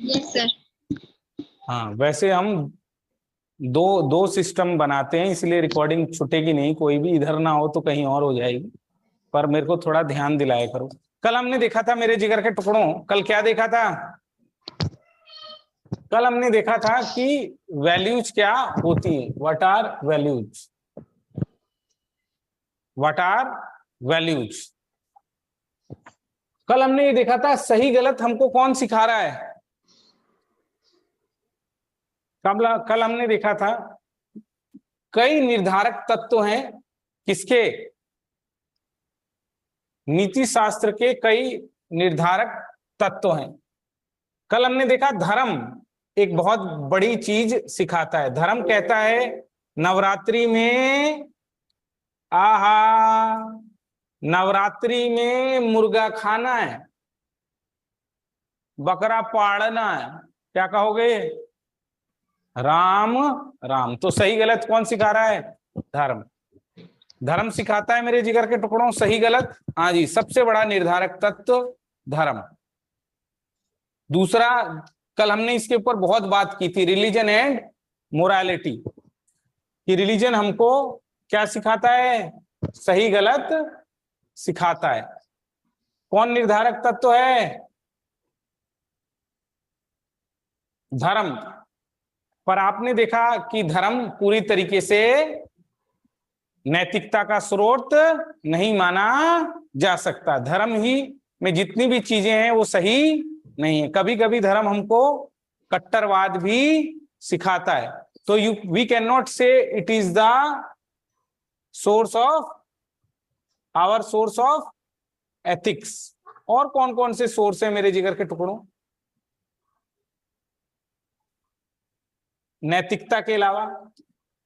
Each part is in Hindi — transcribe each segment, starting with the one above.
Yes sir. हाँ, वैसे हम दो दो सिस्टम बनाते हैं, इसलिए रिकॉर्डिंग छूटेगी नहीं, कोई भी इधर ना हो तो कहीं और हो जाएगी। पर मेरे को थोड़ा ध्यान दिलाया करो। कल हमने देखा था मेरे जिगर के टुकड़ों, कल क्या देखा था? कल हमने देखा था कि वैल्यूज क्या होती है, what are values, what are values. कल हमने ये देखा था सही गलत हमको कौन सिखा रहा है। कल हमने देखा था कई निर्धारक तत्व हैं किसके, नीति शास्त्र के कई निर्धारक तत्व हैं। कल हमने देखा धर्म एक बहुत बड़ी चीज सिखाता है। धर्म कहता है नवरात्रि में, आहा, नवरात्रि में मुर्गा खाना है, बकरा पाड़ना है, क्या कहोगे? राम राम। तो सही गलत कौन सिखा रहा है? धर्म। धर्म सिखाता है मेरे जिगर के टुकड़ों सही गलत। हाँ जी, सबसे बड़ा निर्धारक तत्व धर्म। दूसरा, कल हमने इसके ऊपर बहुत बात की थी, रिलीजन एंड मोरालिटी, कि रिलीजन हमको क्या सिखाता है? सही गलत सिखाता है। कौन निर्धारक तत्व है? धर्म। पर आपने देखा कि धर्म पूरी तरीके से नैतिकता का स्रोत नहीं माना जा सकता। धर्म ही में जितनी भी चीजें हैं वो सही नहीं है। कभी कभी धर्म हमको कट्टरवाद भी सिखाता है। तो we can not say it is the source of our source of ethics. और कौन कौन से सोर्स है मेरे जिगर के टुकड़ों नैतिकता के अलावा?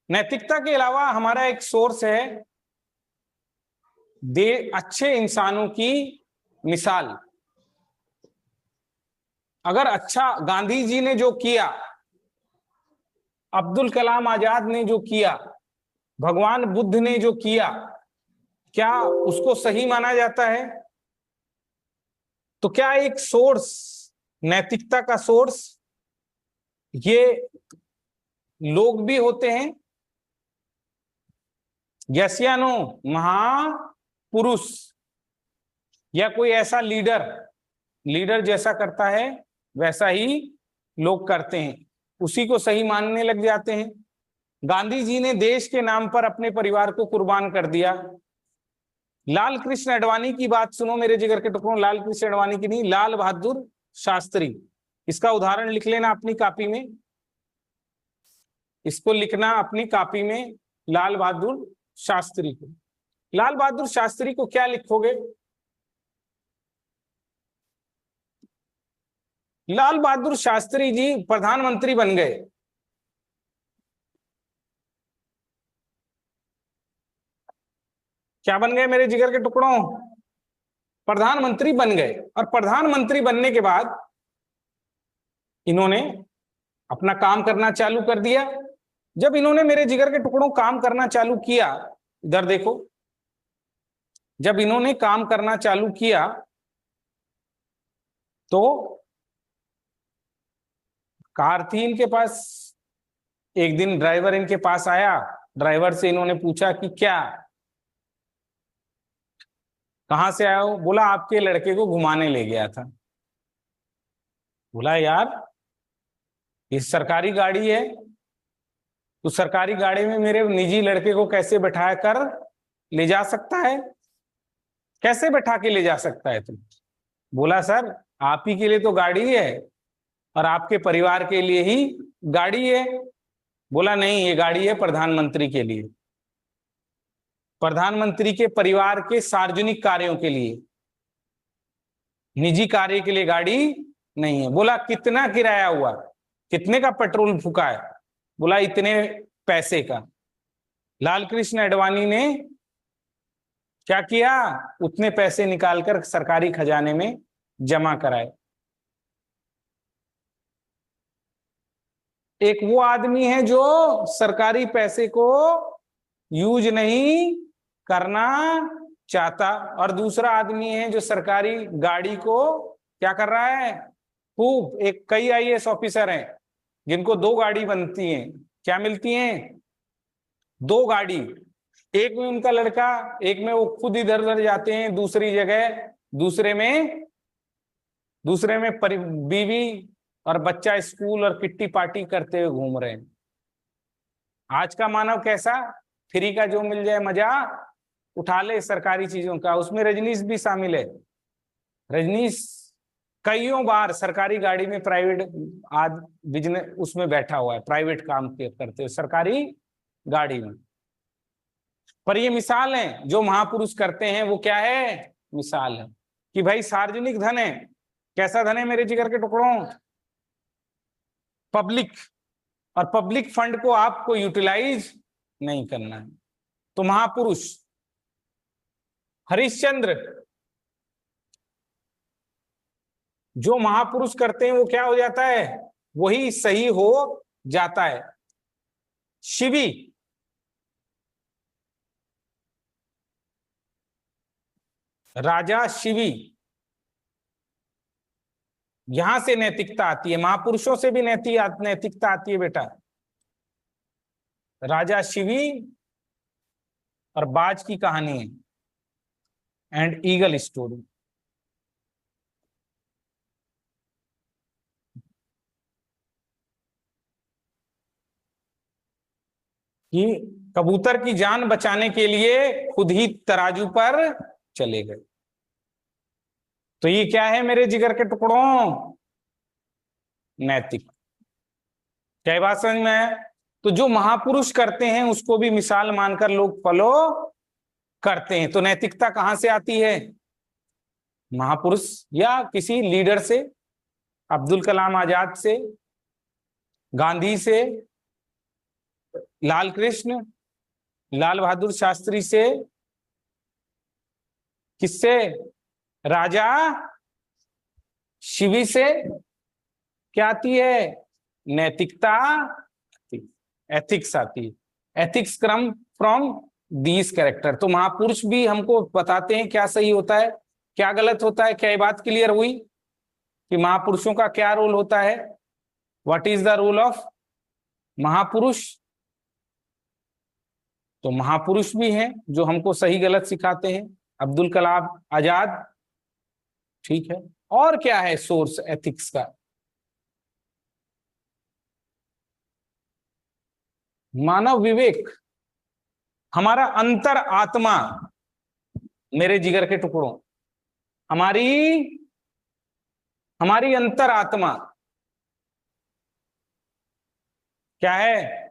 नैतिकता के अलावा हमारा एक सोर्स है अच्छे इंसानों की मिसाल। अगर अच्छा गांधी जी ने जो किया, अब्दुल कलाम आजाद ने जो किया, भगवान बुद्ध ने जो किया, क्या उसको सही माना जाता है? तो क्या एक सोर्स, नैतिकता का सोर्स, ये लोग भी होते हैं? यस या नो? महापुरुष या कोई ऐसा लीडर जैसा करता है वैसा ही लोग करते हैं, उसी को सही मानने लग जाते हैं। गांधी जी ने देश के नाम पर अपने परिवार को कुर्बान कर दिया। लाल कृष्ण आडवाणी की बात सुनो मेरे जिगर के टुकड़ों, लाल कृष्ण आडवाणी की नहीं, लाल बहादुर शास्त्री। इसका उदाहरण लिख लेना अपनी कॉपी में, इसको लिखना अपनी कॉपी में, लाल बहादुर शास्त्री को। लाल बहादुर शास्त्री को क्या लिखोगे? लाल बहादुर शास्त्री जी प्रधानमंत्री बन गए। क्या बन गए मेरे जिगर के टुकड़ों? प्रधानमंत्री बन गए। और प्रधानमंत्री बनने के बाद इन्होंने अपना काम करना चालू कर दिया। जब इन्होंने मेरे जिगर के टुकड़ों काम करना चालू किया, इधर देखो, जब इन्होंने काम करना चालू किया तो कार थी इनके पास। एक दिन ड्राइवर इनके पास आया, ड्राइवर से इन्होंने पूछा कि क्या, कहां से आए हो? बोला आपके लड़के को घुमाने ले गया था। बोला यार ये सरकारी गाड़ी है, तो सरकारी गाड़ी में मेरे निजी लड़के को कैसे बैठा कर ले जा सकता है? कैसे बैठा के ले जा सकता है तुम? बोला सर आप ही के लिए तो गाड़ी है और आपके परिवार के लिए ही गाड़ी है। बोला नहीं, ये गाड़ी है प्रधानमंत्री के लिए, प्रधानमंत्री के परिवार के सार्वजनिक कार्यों के लिए, निजी कार्य के लिए गाड़ी नहीं है। बोला कितना किराया हुआ, कितने का पेट्रोल फूका है? बोला इतने पैसे का। लाल कृष्ण आडवाणी ने क्या किया? उतने पैसे निकालकर सरकारी खजाने में जमा कराए। एक वो आदमी है जो सरकारी पैसे को यूज नहीं करना चाहता, और दूसरा आदमी है जो सरकारी गाड़ी को क्या कर रहा है? खूब, एक कई आईएएस ऑफिसर हैं जिनको 2 गाड़ी बनती हैं। क्या मिलती हैं? 2 गाड़ी। एक में उनका लड़का, एक में वो खुद इधर उधर जाते हैं दूसरी जगह, दूसरे में बीवी और बच्चा स्कूल और किट्टी पार्टी करते हुए घूम रहे हैं। आज का मानव कैसा, फ्री का जो मिल जाए मजा उठा ले सरकारी चीजों का। उसमें रजनीश भी शामिल है। रजनीश कईयों बार सरकारी गाड़ी में प्राइवेट आज बिजनेस उसमें बैठा हुआ है, प्राइवेट काम करते हुए सरकारी गाड़ी में। पर ये मिसाल है, जो महापुरुष करते हैं वो क्या है? मिसाल है कि भाई सार्वजनिक धन है। कैसा धन है मेरे जिगर के टुकड़ों? पब्लिक। और पब्लिक फंड को आपको यूटिलाइज नहीं करना है। तो महापुरुष हरिश्चंद्र, जो महापुरुष करते हैं वो क्या हो जाता है? वही सही हो जाता है। शिवी, राजा शिवी, यहां से नैतिकता आती है। महापुरुषों से भी नैतिकता आती है बेटा। राजा शिवी और बाज की कहानी है एंड ईगल स्टोरी। कि कबूतर की जान बचाने के लिए खुद ही तराजू पर चले गए। तो ये क्या है मेरे जिगर के टुकड़ों? नैतिक। क्या बात समझ में है? तो जो महापुरुष करते हैं उसको भी मिसाल मानकर लोग फॉलो करते हैं। तो नैतिकता कहां से आती है? महापुरुष या किसी लीडर से, अब्दुल कलाम आजाद से, गांधी से, लाल कृष्ण, लाल बहादुर शास्त्री से, किससे? राजा शिवी से क्या आती है? नैतिकता, एथिक्स आती है। एथिक्स क्रम फ्रॉम दीज कैरेक्टर। तो महापुरुष भी हमको बताते हैं क्या सही होता है, क्या गलत होता है। क्या ये बात क्लियर हुई कि महापुरुषों का क्या रोल होता है? What is the role of महापुरुष? तो महापुरुष भी हैं जो हमको सही गलत सिखाते हैं, अब्दुल कलाम आजाद, ठीक है। और क्या है सोर्स एथिक्स का? मानव विवेक, हमारा अंतर आत्मा मेरे जिगर के टुकड़ों, हमारी अंतर आत्मा क्या है?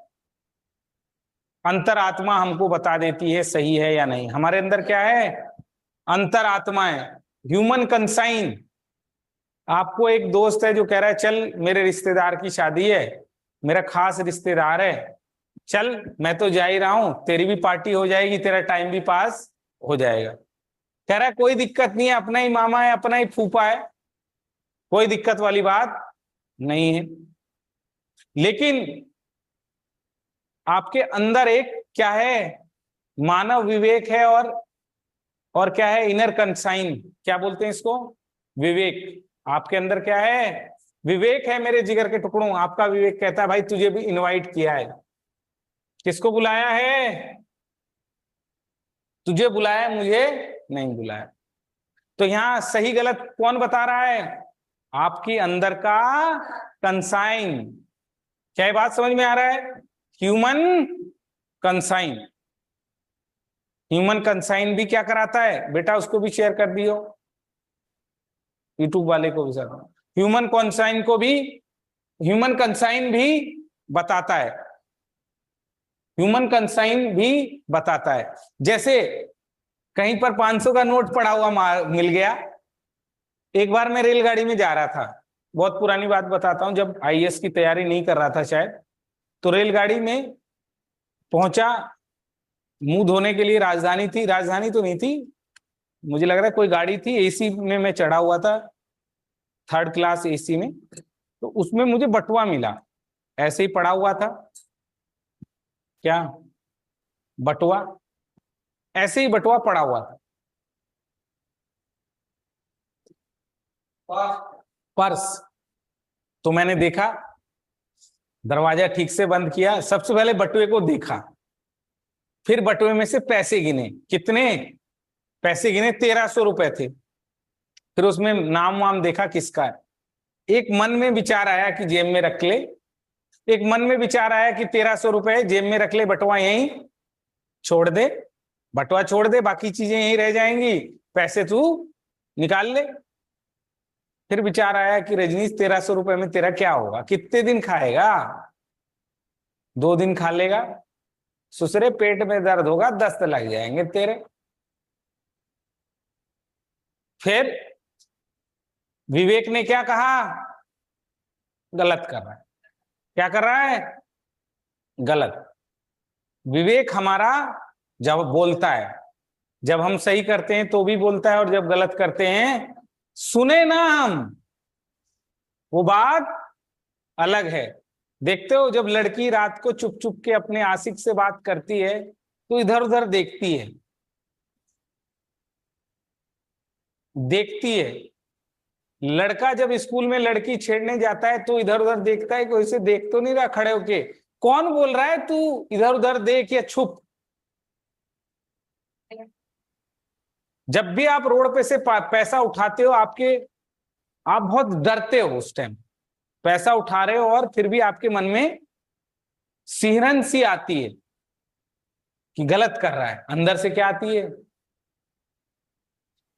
अंतर आत्मा हमको बता देती है सही है या नहीं। हमारे अंदर क्या है? अंतर आत्मा है, ह्यूमन कंसाइन। आपको एक दोस्त है जो कह रहा है चल मेरे रिश्तेदार की शादी है, मेरा खास रिश्तेदार है, चल मैं तो जा ही रहा हूं, तेरी भी पार्टी हो जाएगी, तेरा टाइम भी पास हो जाएगा। कह रहा है कोई दिक्कत नहीं है, अपना ही मामा है, अपना ही फूफा है, कोई दिक्कत वाली बात नहीं है। लेकिन आपके अंदर एक क्या है? मानव विवेक है। और क्या है? Inner consign. क्या बोलते हैं इसको? विवेक। आपके अंदर क्या है? विवेक है मेरे जिगर के टुकड़ों। आपका विवेक कहता है भाई तुझे भी इनवाइट किया है। किसको बुलाया है? तुझे बुलाया, मुझे नहीं बुलाया। तो यहां सही गलत कौन बता रहा है? आपकी अंदर का कंसाइन। क्या ये बात समझ में आ रहा है? Human consign. ह्यूमन कंसाइन भी क्या कराता है बेटा? उसको भी शेयर कर दियो, यूट्यूब वाले को भी सर। ह्यूमन कंसाइन को भी, ह्यूमन कंसाइन भी बताता है, ह्यूमन कंसाइन भी बताता है। जैसे कहीं पर 500 का नोट पड़ा हुआ मिल गया। एक बार मैं रेलगाड़ी में जा रहा था, बहुत पुरानी बात बताता हूं, जब आईएएस की तैयारी नहीं कर रहा था शायद, तो रेलगाड़ी में पहुंचा, मुंह धोने के लिए राजधानी थी, राजधानी तो नहीं थी, मुझे लग रहा है कोई गाड़ी थी, एसी में मैं चढ़ा हुआ था, 3rd क्लास एसी में। तो उसमें मुझे बटुआ मिला, ऐसे ही पड़ा हुआ था। क्या बटुआ? ऐसे ही बटुआ पड़ा हुआ था, पर्स। तो मैंने देखा, दरवाजा ठीक से बंद किया, सबसे पहले बटुए को देखा, फिर बटुए में से पैसे गिने। कितने पैसे गिने? 1300 रुपए थे। फिर उसमें नाम वाम देखा किसका है। एक मन में विचार आया कि जेब में रख ले, एक मन में विचार आया कि 1300 रुपए जेब में रख ले, बटुआ यहीं छोड़ दे, बटुआ छोड़ दे, बाकी चीजें यहीं रह जाएंगी, पैसे तू निकाल ले। फिर विचार आया कि रजनीश 1300 रुपए में तेरा क्या होगा, कितने दिन खाएगा? 2 दिन खा लेगा, सुसरे पेट में दर्द होगा, दस्त लग जाएंगे तेरे। फिर विवेक ने क्या कहा? गलत कर रहा है। क्या कर रहा है? गलत। विवेक हमारा जब बोलता है, जब हम सही करते हैं तो भी बोलता है, और जब गलत करते हैं, सुने ना हम, वो बात अलग है। देखते हो, जब लड़की रात को चुप चुप के अपने आशिक से बात करती है तो इधर उधर देखती है, देखती है। लड़का जब स्कूल में लड़की छेड़ने जाता है तो इधर उधर देखता है, कोई से देख तो नहीं रहा खड़े होके, कौन बोल रहा है, तू इधर उधर देख या छुप। जब भी आप रोड पे से पैसा उठाते हो, आप बहुत डरते हो उस टाइम, पैसा उठा रहे हो और फिर भी आपके मन में सिहरन सी आती है कि गलत कर रहा है। अंदर से क्या आती है?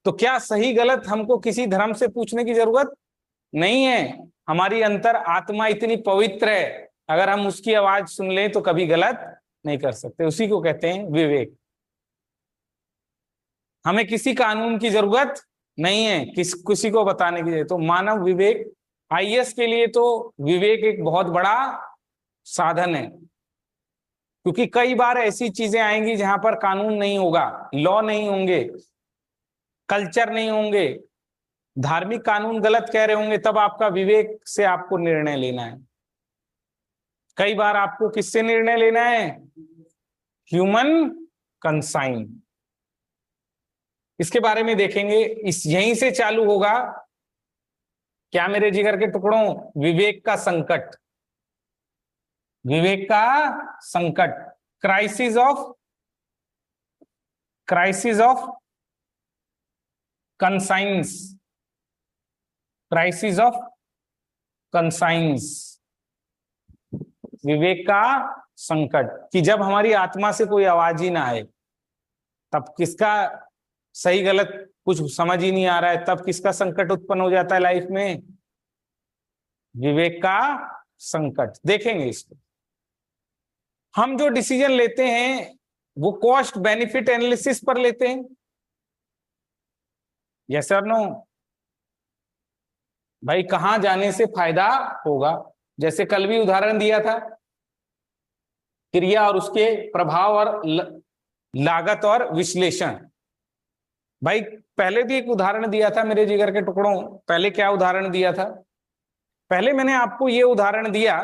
तो क्या सही गलत हमको किसी धर्म से पूछने की जरूरत नहीं है। हमारी अंतर आत्मा इतनी पवित्र है, अगर हम उसकी आवाज सुन लें तो कभी गलत नहीं कर सकते। उसी को कहते हैं विवेक। हमें किसी कानून की जरूरत नहीं है किसी को बताने की। तो मानव विवेक, आईएएस के लिए तो विवेक एक बहुत बड़ा साधन है, क्योंकि कई बार ऐसी चीजें आएंगी जहां पर कानून नहीं होगा, लॉ नहीं होंगे, कल्चर नहीं होंगे, धार्मिक कानून गलत कह रहे होंगे, तब आपका विवेक से आपको निर्णय लेना है। कई बार आपको किससे निर्णय लेना है? Human consign. इसके बारे में देखेंगे, इस यहीं से चालू होगा क्या मेरे जिगर के टुकड़ों, विवेक का संकट। विवेक का संकट, crisis of conscience, crisis of conscience, विवेक का संकट। कि जब हमारी आत्मा से कोई आवाज ही ना आए, तब किसका सही गलत कुछ समझ ही नहीं आ रहा है, तब किसका संकट उत्पन्न हो जाता है लाइफ में? विवेक का संकट। देखेंगे इसको। हम जो डिसीजन लेते हैं वो कॉस्ट बेनिफिट एनालिसिस पर लेते हैं, यस और नो? भाई कहां जाने से फायदा होगा। जैसे कल भी उदाहरण दिया था, क्रिया और उसके प्रभाव और लागत और विश्लेषण। भाई पहले भी एक उदाहरण दिया था मेरे जिगर के टुकड़ों। पहले क्या उदाहरण दिया था? पहले मैंने आपको ये उदाहरण दिया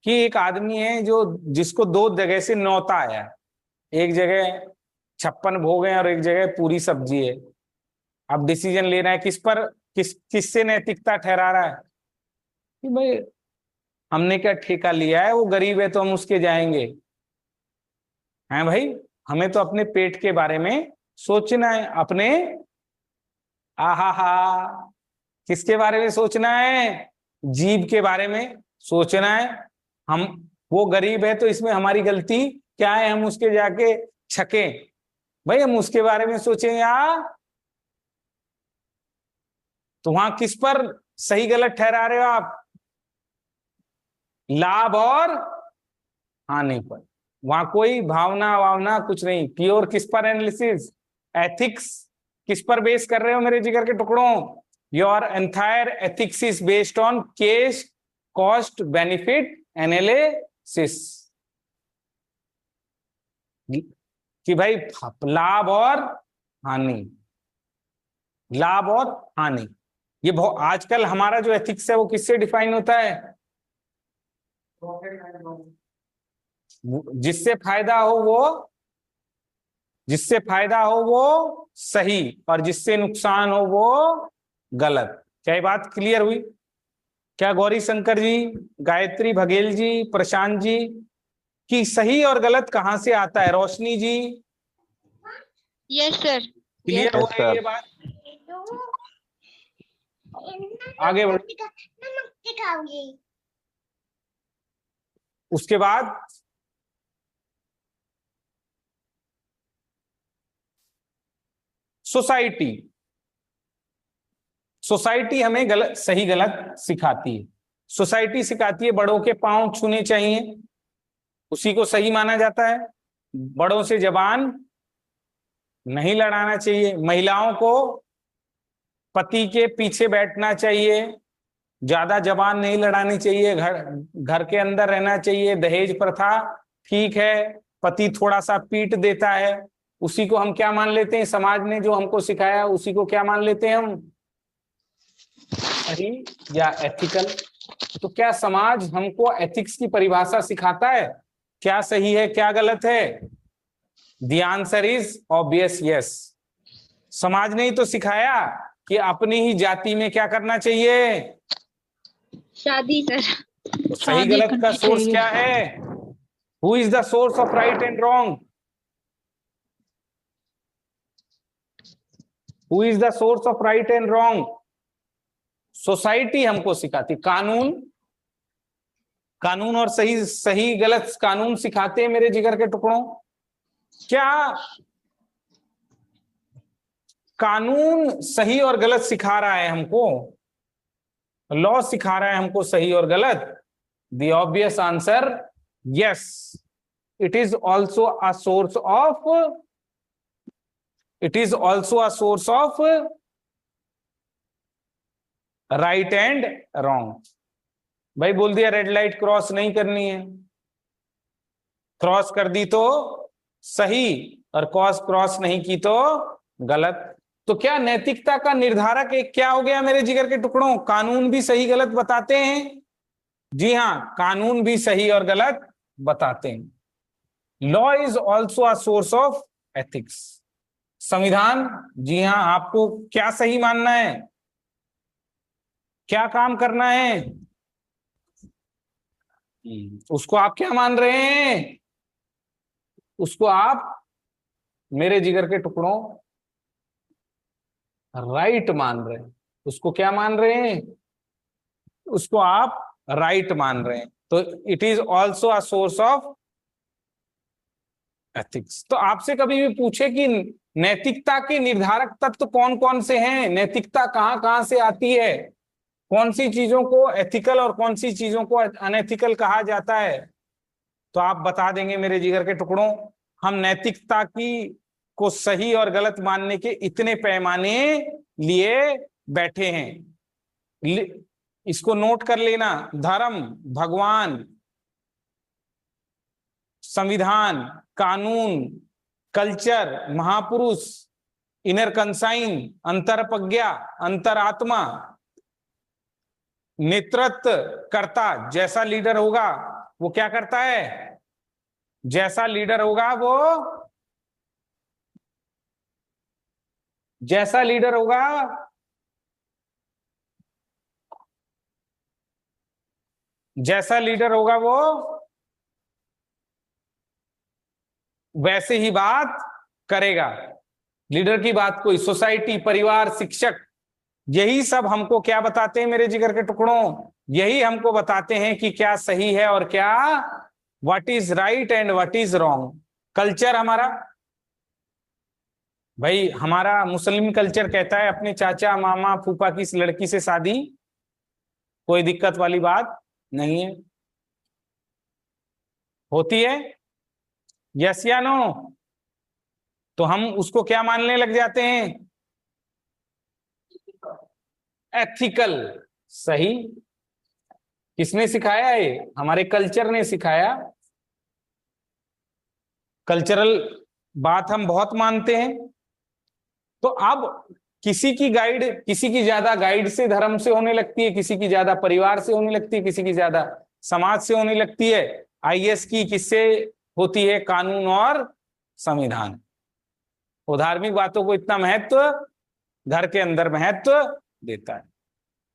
कि एक आदमी है जो जिसको 2 जगह से न्योता आया है, एक जगह 56 भोग है और एक जगह पूरी सब्जी है। अब डिसीजन लेना है किससे नैतिकता ठहरा रहा है कि भाई हमने क्या ठेका लिया है, वो गरीब है तो हम उसके जाएंगे। हैं भाई, हमें तो अपने पेट के बारे में सोचना है, अपने आहा किसके बारे में सोचना है? जीव के बारे में सोचना है। हम, वो गरीब है तो इसमें हमारी गलती क्या है, हम उसके जाके छके? भाई हम उसके बारे में सोचें यार। तो वहां किस पर सही गलत ठहरा रहे हो आप? लाभ और हानि पर। वहां कोई भावना कुछ नहीं, प्योर किस पर एनालिसिस, एथिक्स। किस पर बेस कर रहे हो मेरे जिगर के टुकड़ों? Your entire ethics is based on case cost benefit analysis. कि भाई लाभ और हानि, लाभ और हानि। ये बहुत आजकल हमारा जो एथिक्स है वो किससे डिफाइन होता है? जिससे फायदा हो वो सही, और जिससे नुकसान हो वो गलत। क्या ये बात क्लियर हुई? क्या गौरी शंकर जी, गायत्री बघेल जी, प्रशांत जी कि सही और गलत कहां से आता है? रोशनी जी, यस सर। क्लियर हो यस रही है ये सर। बात? आगे बढ़ो। उसके बाद सोसाइटी। सोसाइटी हमें गलत सही गलत सिखाती है। सोसाइटी सिखाती है बड़ों के पांव छूने चाहिए, उसी को सही माना जाता है। बड़ों से जबान नहीं लड़ाना चाहिए, महिलाओं को पति के पीछे बैठना चाहिए, ज्यादा जबान नहीं लड़ानी चाहिए, घर घर के अंदर रहना चाहिए। दहेज प्रथा ठीक है, पति थोड़ा सा पीट देता है, उसी को हम क्या मान लेते हैं? समाज ने जो हमको सिखाया उसी को क्या मान लेते हैं हम? सही या एथिकल। तो क्या समाज हमको एथिक्स की परिभाषा सिखाता है? क्या सही है क्या गलत है? The answer is obvious yes. समाज ने ही तो सिखाया कि अपनी ही जाति में क्या करना चाहिए? शादी सर। तो सही शादी गलत का करनी सोर्स चाहिए। क्या है? Who is the source of right and wrong? Who is the source of right and wrong? Society हमको सिखाती, कानून। कानून और सही सही गलत कानून सिखाते हैं मेरे जिगर के टुकड़ों। क्या कानून सही और गलत सिखा रहा है हमको? लॉ सिखा रहा है हमको सही और गलत? The obvious answer yes. It is also a source of, it is also a source of right and wrong. भाई बोल दिया रेड लाइट क्रॉस नहीं करनी है, क्रॉस कर दी तो सही और क्रॉस नहीं की तो गलत। तो क्या नैतिकता का निर्धारक एक क्या हो गया मेरे जिगर के टुकड़ों? कानून भी सही गलत बताते हैं। जी हां, कानून भी सही और गलत बताते हैं। Law is also a source of ethics. संविधान, जी हां, आपको क्या सही मानना है, क्या काम करना है, उसको आप क्या मान रहे हैं? उसको आप मेरे जिगर के टुकड़ों राइट मान रहे हैं। उसको क्या मान रहे हैं? उसको आप राइट मान रहे हैं। तो it is also a source of ethics. तो आपसे कभी भी पूछे कि नैतिकता के निर्धारक तत्व कौन कौन से हैं, नैतिकता कहां कहां से आती है, कौन सी चीजों को एथिकल और कौन सी चीजों को अनएथिकल कहा जाता है, तो आप बता देंगे मेरे जिगर के टुकड़ों। हम नैतिकता की को सही और गलत मानने के इतने पैमाने लिए बैठे हैं। इसको नोट कर लेना। धर्म, भगवान, संविधान, कानून, कल्चर, महापुरुष, इनर कंसाइन, अंतरपज्ञा, अंतरात्मा, नेतृत्व करता। जैसा लीडर होगा वो क्या करता है? जैसा लीडर होगा वो, जैसा लीडर होगा जैसा लीडर होगा वो वैसे ही बात करेगा। लीडर की बात कोई, सोसाइटी, परिवार, शिक्षक, यही सब हमको क्या बताते हैं मेरे जिगर के टुकड़ों? यही हमको बताते हैं कि क्या सही है और क्या, what is right and what is wrong. Culture हमारा, भाई हमारा मुस्लिम कल्चर कहता है अपने चाचा मामा फूफा की लड़की से शादी कोई दिक्कत वाली बात नहीं है। होती है यस या नो? तो हम उसको क्या मानने लग जाते हैं? एथिकल। सही। किसने सिखाया है? हमारे कल्चर ने सिखाया। कल्चरल बात हम बहुत मानते हैं। तो अब किसी की गाइड, किसी की ज्यादा गाइड से धर्म से होने लगती है, किसी की ज्यादा परिवार से होने लगती है, किसी की ज्यादा समाज से होने लगती है। आईएएस की किससे होती है? कानून और संविधान। वो धार्मिक बातों को इतना महत्व घर के अंदर महत्व देता है।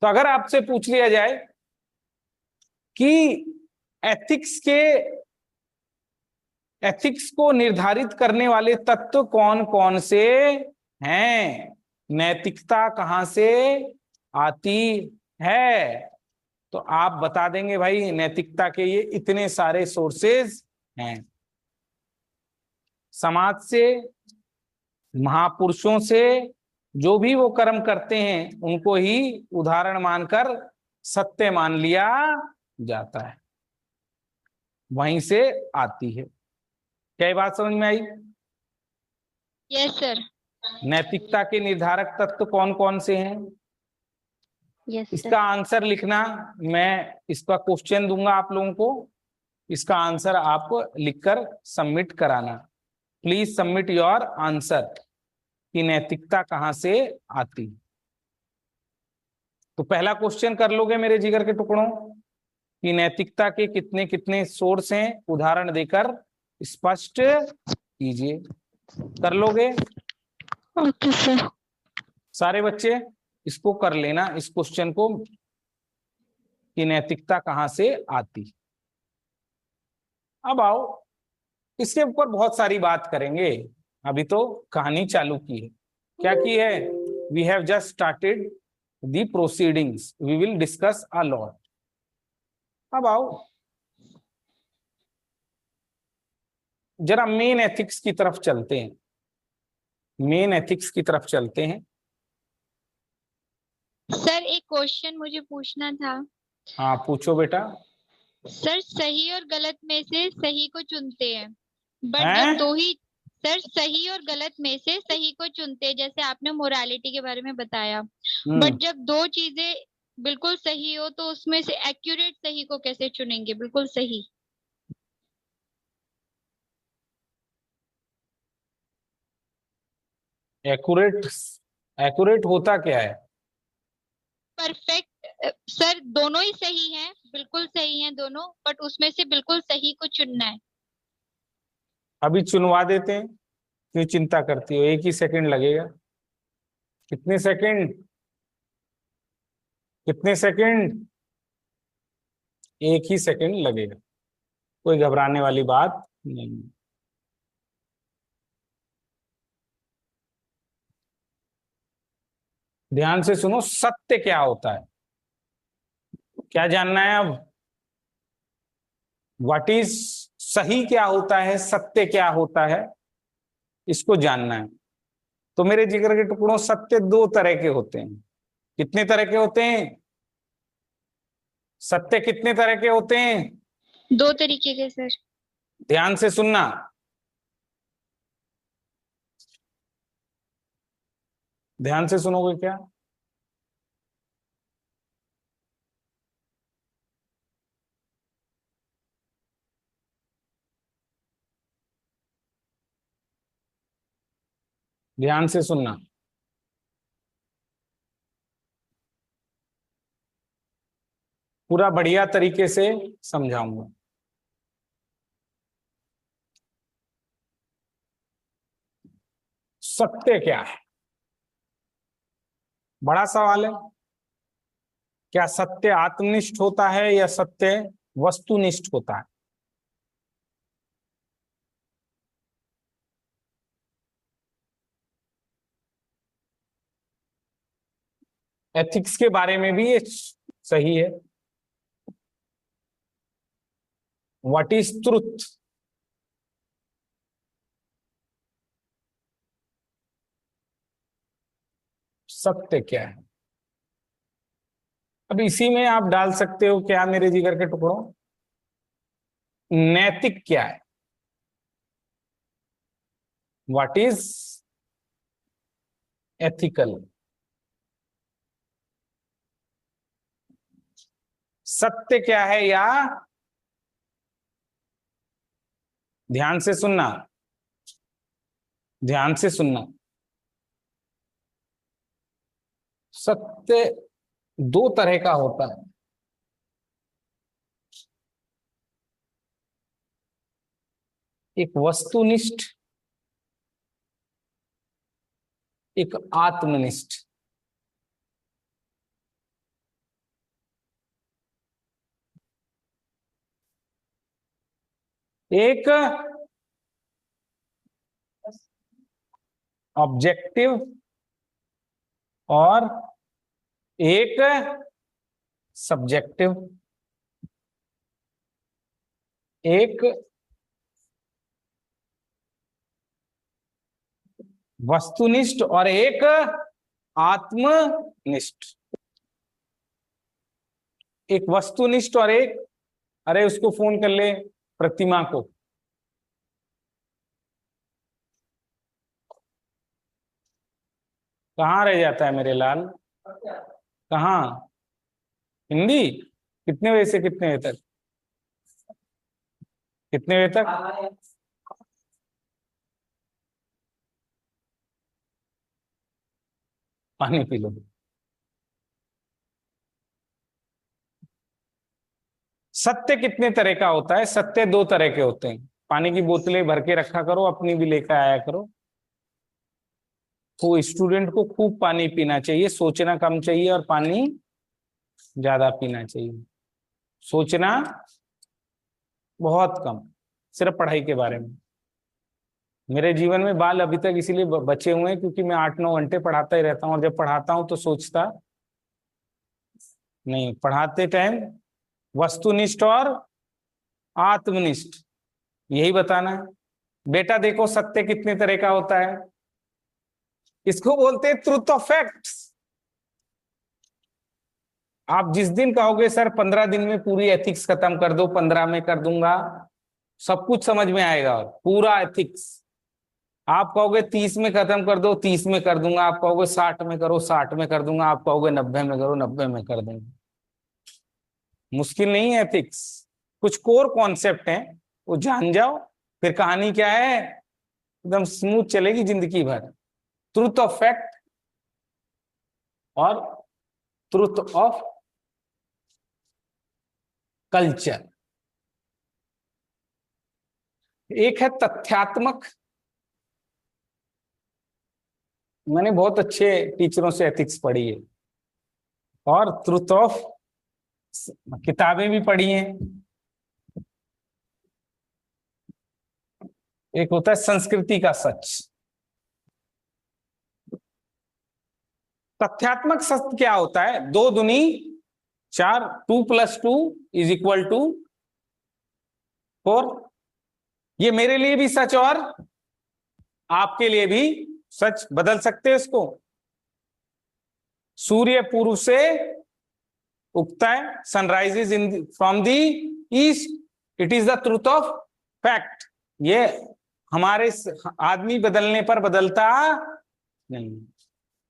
तो अगर आपसे पूछ लिया जाए कि एथिक्स को निर्धारित करने वाले तत्व कौन कौन से हैं, नैतिकता कहां से आती है। तो आप बता देंगे भाई नैतिकता के ये इतने सारे सोर्सेज हैं, समाज से, महापुरुषों से, जो भी वो कर्म करते हैं उनको ही उदाहरण मानकर सत्य मान लिया जाता है, वहीं से आती है। क्या ये बात समझ में आई? Yes sir. नैतिकता के निर्धारक तत्व कौन कौन से हैं? यस इसका सर। आंसर लिखना, मैं इसका क्वेश्चन दूंगा आप लोगों को, इसका आंसर आप लिखकर सबमिट कराना। प्लीज सबमिट योर आंसर कि नैतिकता कहां से आती। तो पहला क्वेश्चन कर लोगे मेरे जिगर के टुकड़ों कि नैतिकता के कितने कितने सोर्स हैं, उदाहरण देकर स्पष्ट कीजिए। कर लोगे ओके सर। सारे बच्चे? इसको कर लेना, इस क्वेश्चन को कि नैतिकता कहां से आती। अब आओ, इसके ऊपर बहुत सारी बात करेंगे, अभी तो कहानी चालू की है। क्या की है? We have just started the proceedings, we will discuss a lot. अब आओ जरा मेन एथिक्स की तरफ चलते हैं, मेन एथिक्स की तरफ चलते हैं। सर एक क्वेश्चन मुझे पूछना था। हाँ पूछो बेटा। सर सही और गलत में से सही को चुनते हैं, बट जब हैं? दो ही, सर सही और गलत में से सही को चुनते हैं, जैसे आपने मोरालिटी के बारे में बताया, हम्म बट जब दो चीजें बिल्कुल सही हो तो उसमें से एक्यूरेट सही को कैसे चुनेंगे, बिल्कुल सही? एक्यूरेट, एक्यूरेट होता क्या है? परफेक्ट सर, दोनों ही सही हैं, बिल्कुल सही हैं दोनों, बट उसमें से बिल्कुल सही को चुनना है। अभी चुनवा देते हैं, क्यों चिंता करती हो, एक ही सेकंड लगेगा। कितने सेकंड? कितने सेकंड? एक ही सेकंड लगेगा, कोई घबराने वाली बात नहीं। ध्यान से सुनो, सत्य क्या होता है, क्या जानना है अब? व्हाट इज, सही क्या होता है, सत्य क्या होता है, इसको जानना है। तो मेरे जिगर के टुकड़ों, सत्य दो तरह के होते हैं। कितने तरह के होते हैं? सत्य कितने तरह के होते हैं? दो तरीके के सर। ध्यान से सुनना, ध्यान से सुनोगे क्या? ध्यान से सुनना। पूरा बढ़िया तरीके से समझाऊंगा। सत्य क्या है, बड़ा सवाल है। क्या सत्य आत्मनिष्ठ होता है या सत्य वस्तुनिष्ठ होता है? एथिक्स के बारे में भी ये सही है। What is truth? सत्य क्या है? अब इसी में आप डाल सकते हो क्या मेरे जिगर के टुकड़ों, नैतिक क्या है? What is ethical? सत्य क्या है, या ध्यान से सुनना, ध्यान से सुनना, सत्य दो तरह का होता है। एक वस्तुनिष्ठ, एक आत्मनिष्ठ। एक ऑब्जेक्टिव और एक सब्जेक्टिव, एक वस्तुनिष्ठ और एक आत्मनिष्ठ। एक वस्तुनिष्ठ और एक, अरे उसको फोन कर ले प्रतिमा को। कहाँ रह जाता है मेरे लाल? कहाँ? हिंदी? कितने बजे से कितने बजे तक? कितने बजे तक? पानी पी लो। सत्य कितने तरह का होता है? सत्य दो तरह के होते हैं। पानी की बोतलें भर के रखा करो, अपनी भी लेकर आया करो। तो स्टूडेंट को खूब पानी पीना चाहिए, सोचना कम चाहिए और पानी ज्यादा पीना चाहिए। सोचना बहुत कम, सिर्फ पढ़ाई के बारे में। मेरे जीवन में बाल अभी तक इसीलिए बचे हुए हैं क्योंकि मैं 8-9 घंटे पढ़ाता ही रहता हूँ, और जब पढ़ाता हूँ तो सोचता नहीं। पढ़ाते टाइम वस्तुनिष्ठ और आत्मनिष्ठ यही बताना है। बेटा देखो, सत्य कितने तरह का होता है, इसको बोलते हैं ट्रुथ ऑफ फैक्ट्स। आप जिस दिन कहोगे सर 15 दिन में पूरी एथिक्स खत्म कर दो, 15 में कर दूंगा, सब कुछ समझ में आएगा। और पूरा एथिक्स आप कहोगे 30 में खत्म कर दो, 30 में कर दूंगा। आप कहोगे 60 में करो, 60 में कर दूंगा। आप कहोगे 90 में करो, 90 में कर दूंगा। मुश्किल नहीं है एथिक्स, कुछ कोर कॉन्सेप्ट हैं, वो जान जाओ, फिर कहानी क्या है, एकदम स्मूथ चलेगी जिंदगी भर। ट्रुथ ऑफ फैक्ट और ट्रुथ ऑफ कल्चर। एक है तथ्यात्मक, मैंने बहुत अच्छे टीचरों से एथिक्स पढ़ी है, और ट्रुथ ऑफ, किताबें भी पढ़ी हैं। एक होता है संस्कृति का सच। तथ्यात्मक सत्य क्या होता है? 2 दूनी 4, 2 + 2 = 4। ये मेरे लिए भी सच और आपके लिए भी सच। बदल सकते हैं इसको। सूर्य पूर्व से उगता है, sunrises in from the east, it is the truth of fact. ये हमारे आदमी बदलने पर बदलता नहीं।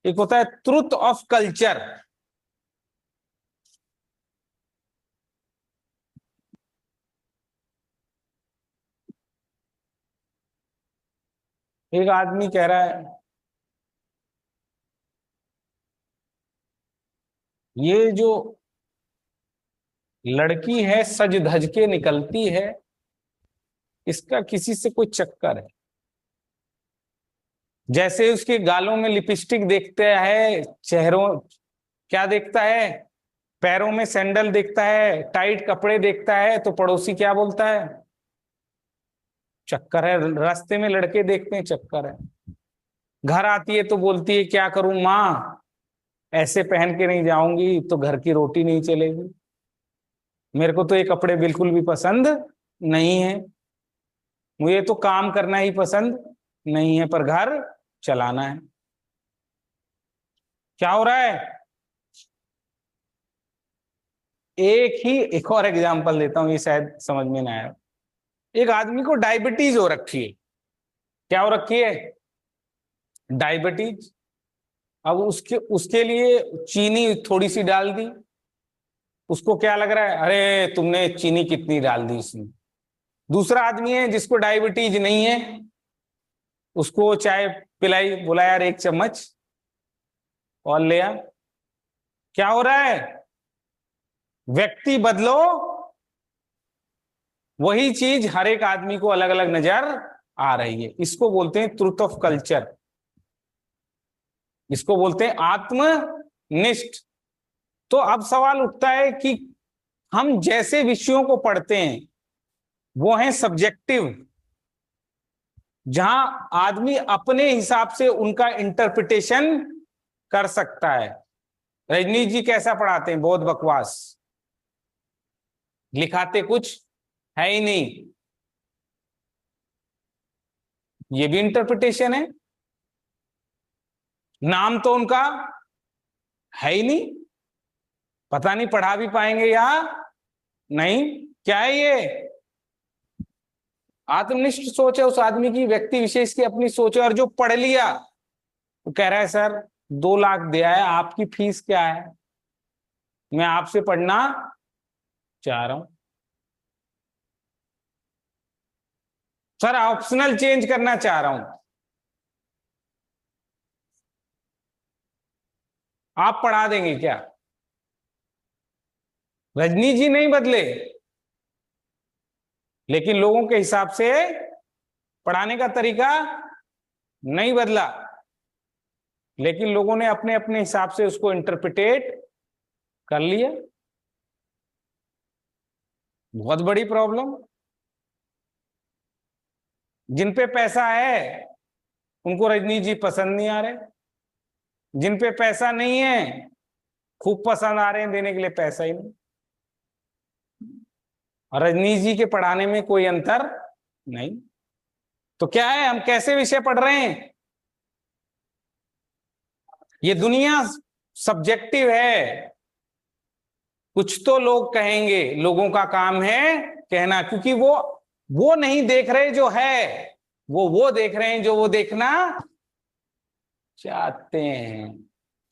एक होता है ट्रूथ ऑफ कल्चर। एक आदमी कह रहा है ये जो लड़की है सज धज के निकलती है, इसका किसी से कोई चक्कर है। जैसे उसके गालों में लिपस्टिक देखता है, चेहरों क्या देखता है, पैरों में सैंडल देखता है, टाइट कपड़े देखता है, तो पड़ोसी क्या बोलता है? चक्कर है। रास्ते में लड़के देखते हैं, चक्कर है। घर आती है तो बोलती है क्या करूं माँ, ऐसे पहन के नहीं जाऊंगी तो घर की रोटी नहीं चलेगी। मेरे को तो ये कपड़े बिल्कुल भी पसंद नहीं है, मुझे तो काम करना ही पसंद नहीं है, पर घर चलाना है। क्या हो रहा है? एक और एग्जांपल देता हूं, ये शायद समझ में ना आया। एक आदमी को डायबिटीज हो रखी है। क्या हो रखी है? डायबिटीज। अब उसके उसके लिए चीनी थोड़ी सी डाल दी। उसको क्या लग रहा है, अरे तुमने चीनी कितनी डाल दी इसमें। दूसरा आदमी है जिसको डायबिटीज नहीं है, उसको चाय पिलाई, बोला यार 1 चम्मच और ले आ। क्या हो रहा है? व्यक्ति बदलो, वही चीज हर एक आदमी को अलग अलग नजर आ रही है। इसको बोलते हैं ट्रुथ ऑफ कल्चर, इसको बोलते हैं आत्मनिष्ठ। तो अब सवाल उठता है कि हम जैसे विषयों को पढ़ते हैं वो है सब्जेक्टिव, जहां आदमी अपने हिसाब से उनका इंटरप्रिटेशन कर सकता है। रजनीश जी कैसा पढ़ाते हैं? बहुत बकवास, लिखाते कुछ है ही नहीं। ये भी इंटरप्रिटेशन है। नाम तो उनका है ही नहीं, पता नहीं पढ़ा भी पाएंगे या नहीं। क्या है ये? आत्मनिष्ठ सोच है उस आदमी की, व्यक्ति विशेष की अपनी सोच है। और जो पढ़ लिया वो कह रहा है सर 2 लाख दिया है, आपकी फीस क्या है, मैं आपसे पढ़ना चाह रहा हूं सर, ऑप्शनल चेंज करना चाह रहा हूं, आप पढ़ा देंगे क्या? रजनी जी नहीं बदले, लेकिन लोगों के हिसाब से पढ़ाने का तरीका नहीं बदला, लेकिन लोगों ने अपने अपने हिसाब से उसको इंटरप्रिटेट कर लिया। बहुत बड़ी प्रॉब्लम। जिन पे पैसा है उनको रजनी जी पसंद नहीं आ रहे, जिन पे पैसा नहीं है खूब पसंद आ रहे हैं, देने के लिए पैसा ही नहीं। और रजनीश जी के पढ़ाने में कोई अंतर नहीं। तो क्या है, हम कैसे विषय पढ़ रहे हैं? ये दुनिया सब्जेक्टिव है। कुछ तो लोग कहेंगे, लोगों का काम है कहना, क्योंकि वो नहीं देख रहे जो है, वो देख रहे हैं जो वो देखना चाहते हैं।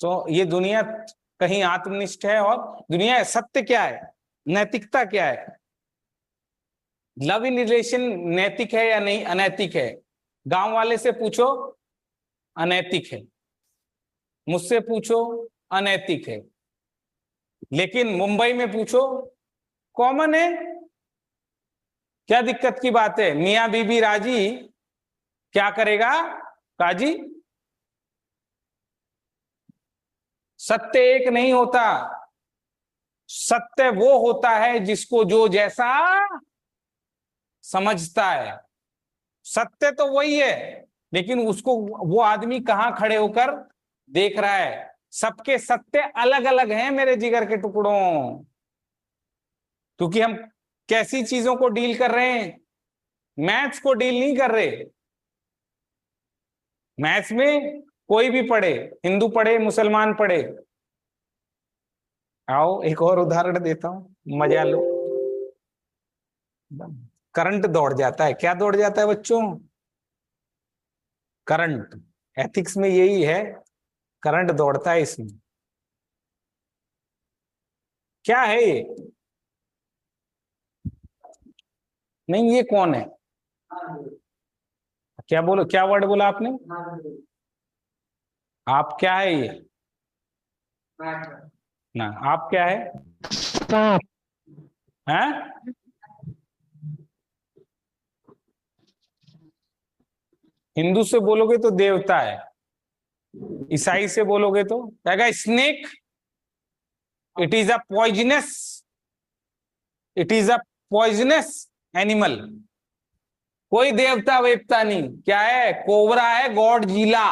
तो ये दुनिया कहीं आत्मनिष्ठ है, और दुनिया सत्य क्या है, नैतिकता क्या है, लव इन रिलेशन नैतिक है या नहीं, अनैतिक है? गांव वाले से पूछो अनैतिक है, मुझसे पूछो अनैतिक है, लेकिन मुंबई में पूछो कॉमन है। क्या दिक्कत की बात है? मियां बीबी राजी, क्या करेगा काजी। सत्य एक नहीं होता, सत्य वो होता है जिसको जो जैसा समझता है। सत्य तो वही है, लेकिन उसको वो आदमी कहां खड़े होकर देख रहा है। सबके सत्य अलग अलग हैं मेरे जिगर के टुकड़ों, क्योंकि हम कैसी चीजों को डील कर रहे हैं, मैथ्स को डील नहीं कर रहे। मैथ्स में कोई भी पढ़े, हिंदू पढ़े मुसलमान पढ़े। आओ एक और उदाहरण देता हूं, मजा लो। करंट दौड़ जाता है, क्या दौड़ जाता है बच्चों? करंट। एथिक्स में यही है, करंट दौड़ता है इसमें। क्या है ये? नहीं, ये कौन है? क्या बोलो, क्या वर्ड बोला आपने? आप क्या है ये ना? आप क्या है? हैं? हिंदू से बोलोगे तो देवता है, ईसाई से बोलोगे तो कहेगा snake, it is a poisonous, it is a poisonous animal. कोई देवता वेवता नहीं, क्या है? कोबरा है, गॉड जीला।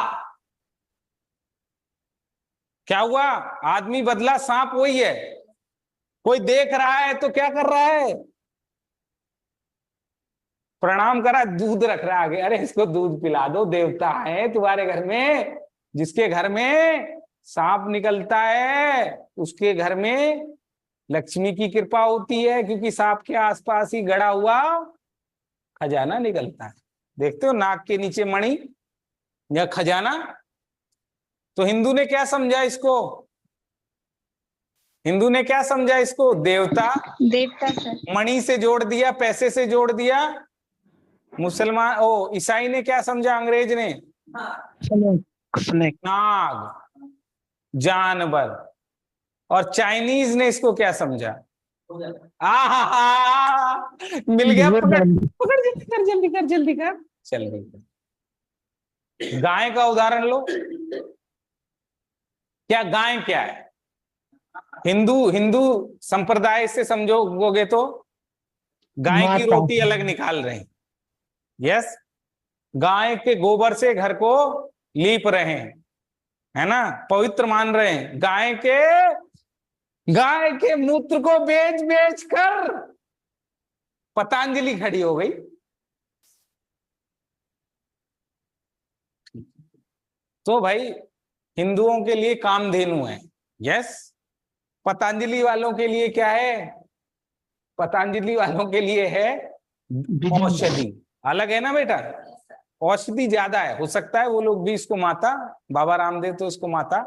क्या हुआ? आदमी बदला, सांप वही है। कोई देख रहा है तो क्या कर रहा है? प्रणाम करा, दूध रख रहा है आगे, अरे इसको दूध पिला दो, देवता है तुम्हारे घर में। जिसके घर में सांप निकलता है उसके घर में लक्ष्मी की कृपा होती है, क्योंकि सांप के आसपास ही गड़ा हुआ खजाना निकलता है। देखते हो नाक के नीचे मणि या खजाना। तो हिंदू ने क्या समझा इसको? हिंदू ने क्या समझा इसको? देवता। देवता सर। मणि से जोड़ दिया, पैसे से जोड़ दिया। मुसलमान ईसाई ने क्या समझा? अंग्रेज ने नाग, जानवर। और चाइनीज ने इसको क्या समझा? मिल गया, पकड़ पकड़, जल्दी कर जल्दी कर जल्दी कर। चल गई। गाय का उदाहरण लो। क्या गाय क्या है? हिंदू हिंदू संप्रदाय से समझोगे तो गाय की माता। रोटी अलग निकाल रहे हैं। यस, गाय के गोबर से घर को लीप रहे हैं, है ना, पवित्र मान रहे हैं। गाय के मूत्र को बेच बेच कर पतंजलि खड़ी हो गई। तो भाई हिंदुओं के लिए कामधेनु है, यस। पतंजलि वालों के लिए क्या है? पतंजलि वालों के लिए है औषधि। अलग है ना बेटा, औषधि ज्यादा है। हो सकता है वो लोग भी इसको माता, बाबा रामदेव तो इसको माता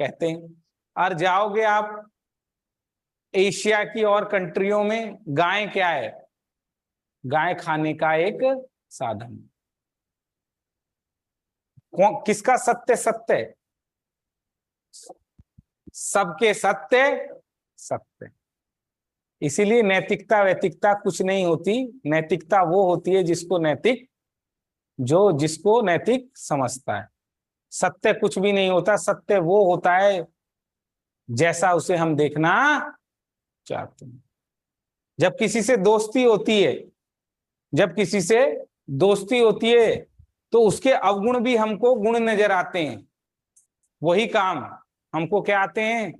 कहते हैं। और जाओगे आप एशिया की और कंट्रियों में, गाय क्या है? गाय खाने का एक साधन। किसका सत्य सत्य है? सबके सत्य सत्य। इसीलिए नैतिकता वैतिकता कुछ नहीं होती। नैतिकता वो होती है जिसको नैतिक समझता है। सत्य कुछ भी नहीं होता। सत्य वो होता है जैसा उसे हम देखना चाहते हैं। जब किसी से दोस्ती होती है तो उसके अवगुण भी हमको गुण नजर आते हैं। वही काम हमको क्या आते हैं?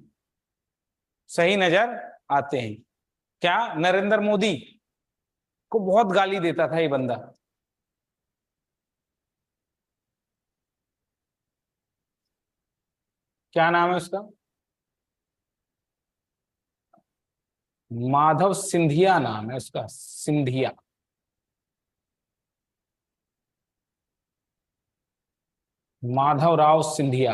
सही नजर आते हैं। क्या नरेंद्र मोदी को बहुत गाली देता था ये बंदा, क्या नाम है उसका? माधव सिंधिया नाम है उसका, सिंधिया। माधव राव सिंधिया।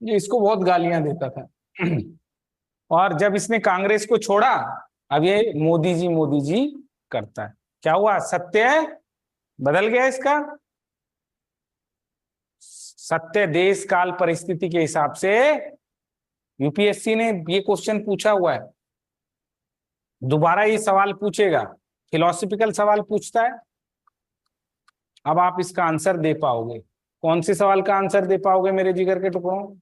ये इसको बहुत गालियां देता था। और जब इसने कांग्रेस को छोड़ा, अब ये मोदी जी करता है। क्या हुआ? सत्य बदल गया इसका। सत्य देश काल परिस्थिति के हिसाब से यूपीएससी ने ये क्वेश्चन पूछा हुआ है, दोबारा ये सवाल पूछेगा। फिलोसफिकल सवाल पूछता है। अब आप इसका आंसर दे पाओगे? कौन से सवाल का आंसर दे पाओगे मेरे जिगर के टुकड़ों?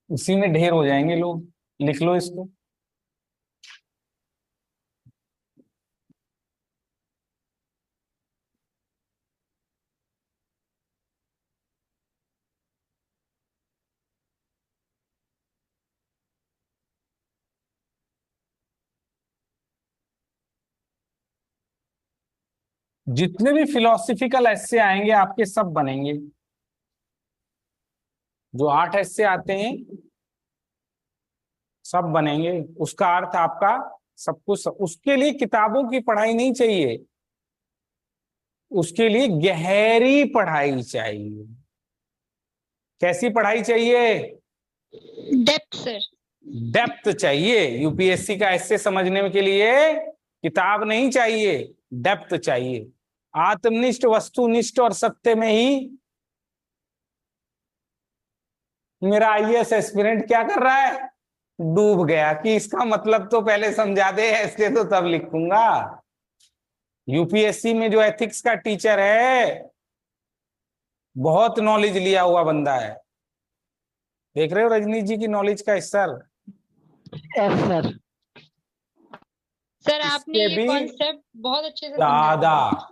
उसी में ढेर हो जाएंगे लोग। लिख लो इसको। जितने भी फिलोसफिकल ऐसे आएंगे आपके सब बनेंगे। जो 8 ऐसे आते हैं सब बनेंगे। उसका अर्थ आपका सब कुछ। उसके लिए किताबों की पढ़ाई नहीं चाहिए, उसके लिए गहरी पढ़ाई चाहिए। कैसी पढ़ाई चाहिए? Depth sir. डेप्थ चाहिए। यूपीएससी का ऐसे समझने के लिए किताब नहीं चाहिए, डेप्थ चाहिए। आत्मनिष्ठ, वस्तुनिष्ठ और सत्य में ही मेरा आईएएस एस्पिरेंट क्या कर रहा है? डूब गया। कि इसका मतलब तो पहले समझा दे, ऐसे तो तब लिखूंगा। यूपीएससी में जो एथिक्स का टीचर है, बहुत नॉलेज लिया हुआ बंदा है। देख रहे हो रजनीश जी की नॉलेज का स्तर? Yes sir. सर आपने इसके ये भी कॉन्सेप्ट बहुत अच्छे से ज्यादा। समझा।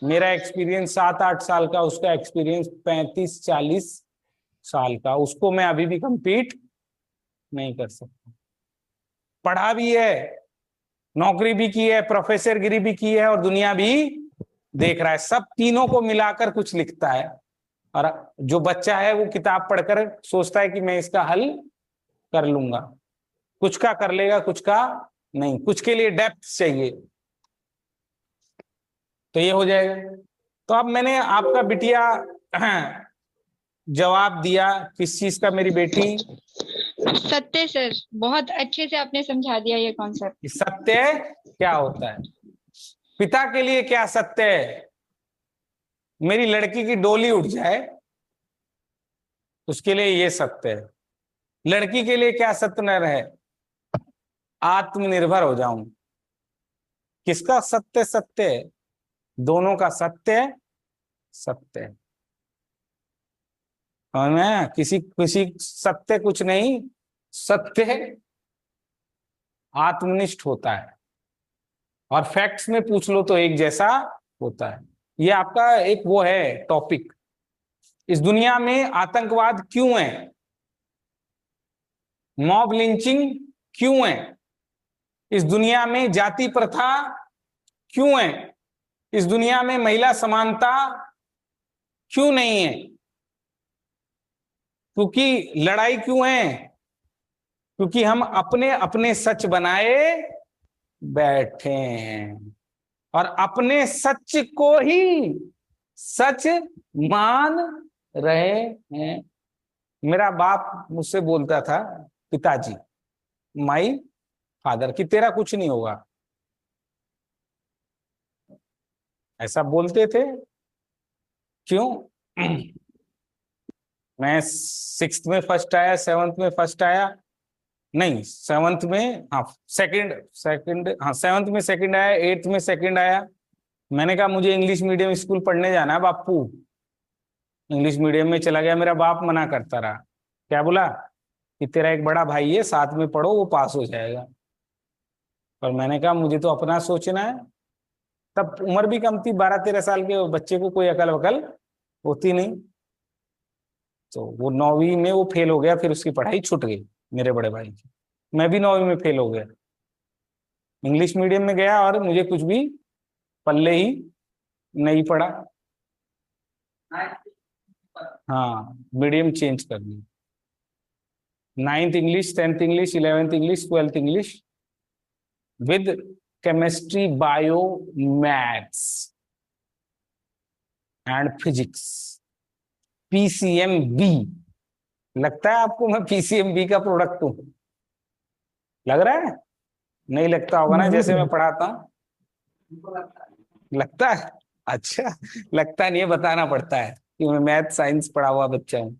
मेरा एक्सपीरियंस 7-8 साल का, उसका एक्सपीरियंस 35-40 साल का। उसको मैं अभी भी कंपीट नहीं कर सकता। पढ़ा भी है, नौकरी भी की है, प्रोफेसर गिरी भी की है, और दुनिया भी देख रहा है। सब तीनों को मिलाकर कुछ लिखता है। और जो बच्चा है वो किताब पढ़कर सोचता है कि मैं इसका हल कर लूंगा। कुछ का कर लेगा, कुछ का नहीं। कुछ के लिए डेप्थ चाहिए। तो ये हो जाएगा। तो अब मैंने आपका बिटिया जवाब दिया किस चीज का, मेरी बेटी? सत्य सर, बहुत अच्छे से आपने समझा दिया ये कॉन्सेप्ट। सत्य क्या होता है? पिता के लिए क्या सत्य है? मेरी लड़की की डोली उठ जाए, उसके लिए ये सत्य है। लड़की के लिए क्या सत्य न रहे, आत्मनिर्भर हो जाऊं। किसका सत्य सत्य है? दोनों का सत्य सत्य है। समझ में आया? किसी किसी सत्य कुछ नहीं, सत्य आत्मनिष्ठ होता है, और फैक्ट्स में पूछ लो तो एक जैसा होता है। ये आपका एक वो है टॉपिक। इस दुनिया में आतंकवाद क्यों है, मॉब लिंचिंग क्यों है, इस दुनिया में जाति प्रथा क्यों है, इस दुनिया में महिला समानता क्यों नहीं है, क्योंकि लड़ाई क्यों है, क्योंकि हम अपने अपने सच बनाए बैठे हैं और अपने सच को ही सच मान रहे हैं। मेरा बाप मुझसे बोलता था, पिताजी, माई फादर, कि तेरा कुछ नहीं होगा, ऐसा बोलते थे। क्यों? मैं 6th में फर्स्ट आया, 7th में फर्स्ट आया, नहीं 7th में, हाँ सेकंड सेकंड, हाँ 7th में सेकंड आया, 8th में सेकंड आया। मैंने कहा मुझे इंग्लिश मीडियम स्कूल पढ़ने जाना है बापू। इंग्लिश मीडियम में चला गया, मेरा बाप मना करता रहा। क्या बोला कि तेरा एक बड़ा भाई है, साथ में पढ़ो, वो पास हो जाएगा। पर मैंने कहा मुझे तो अपना सोचना है। तब उम्र भी कम थी, 12-13 साल के बच्चे को कोई अकल वकल होती नहीं। तो वो 9वीं में वो फेल हो गया, फिर उसकी पढ़ाई छूट गई मेरे बड़े भाई की। मैं भी 9वीं में फेल हो गया, इंग्लिश मीडियम में गया और मुझे कुछ भी पल्ले ही नहीं पड़ा। हाँ, मीडियम चेंज कर दी। 9th English, 10th English, 11th English, 12th English with chemistry, bio, maths and physics, PCM-B। लगता है आपको मैं PCM-B का प्रोडक्ट हूं? लग रहा है? नहीं लगता होगा ना, नहीं जैसे मैं सर। पढ़ाता हूं। लगता है? अच्छा, लगता नहीं है, बताना पड़ता है कि मैं मैथ साइंस पढ़ा हुआ बच्चा हूं।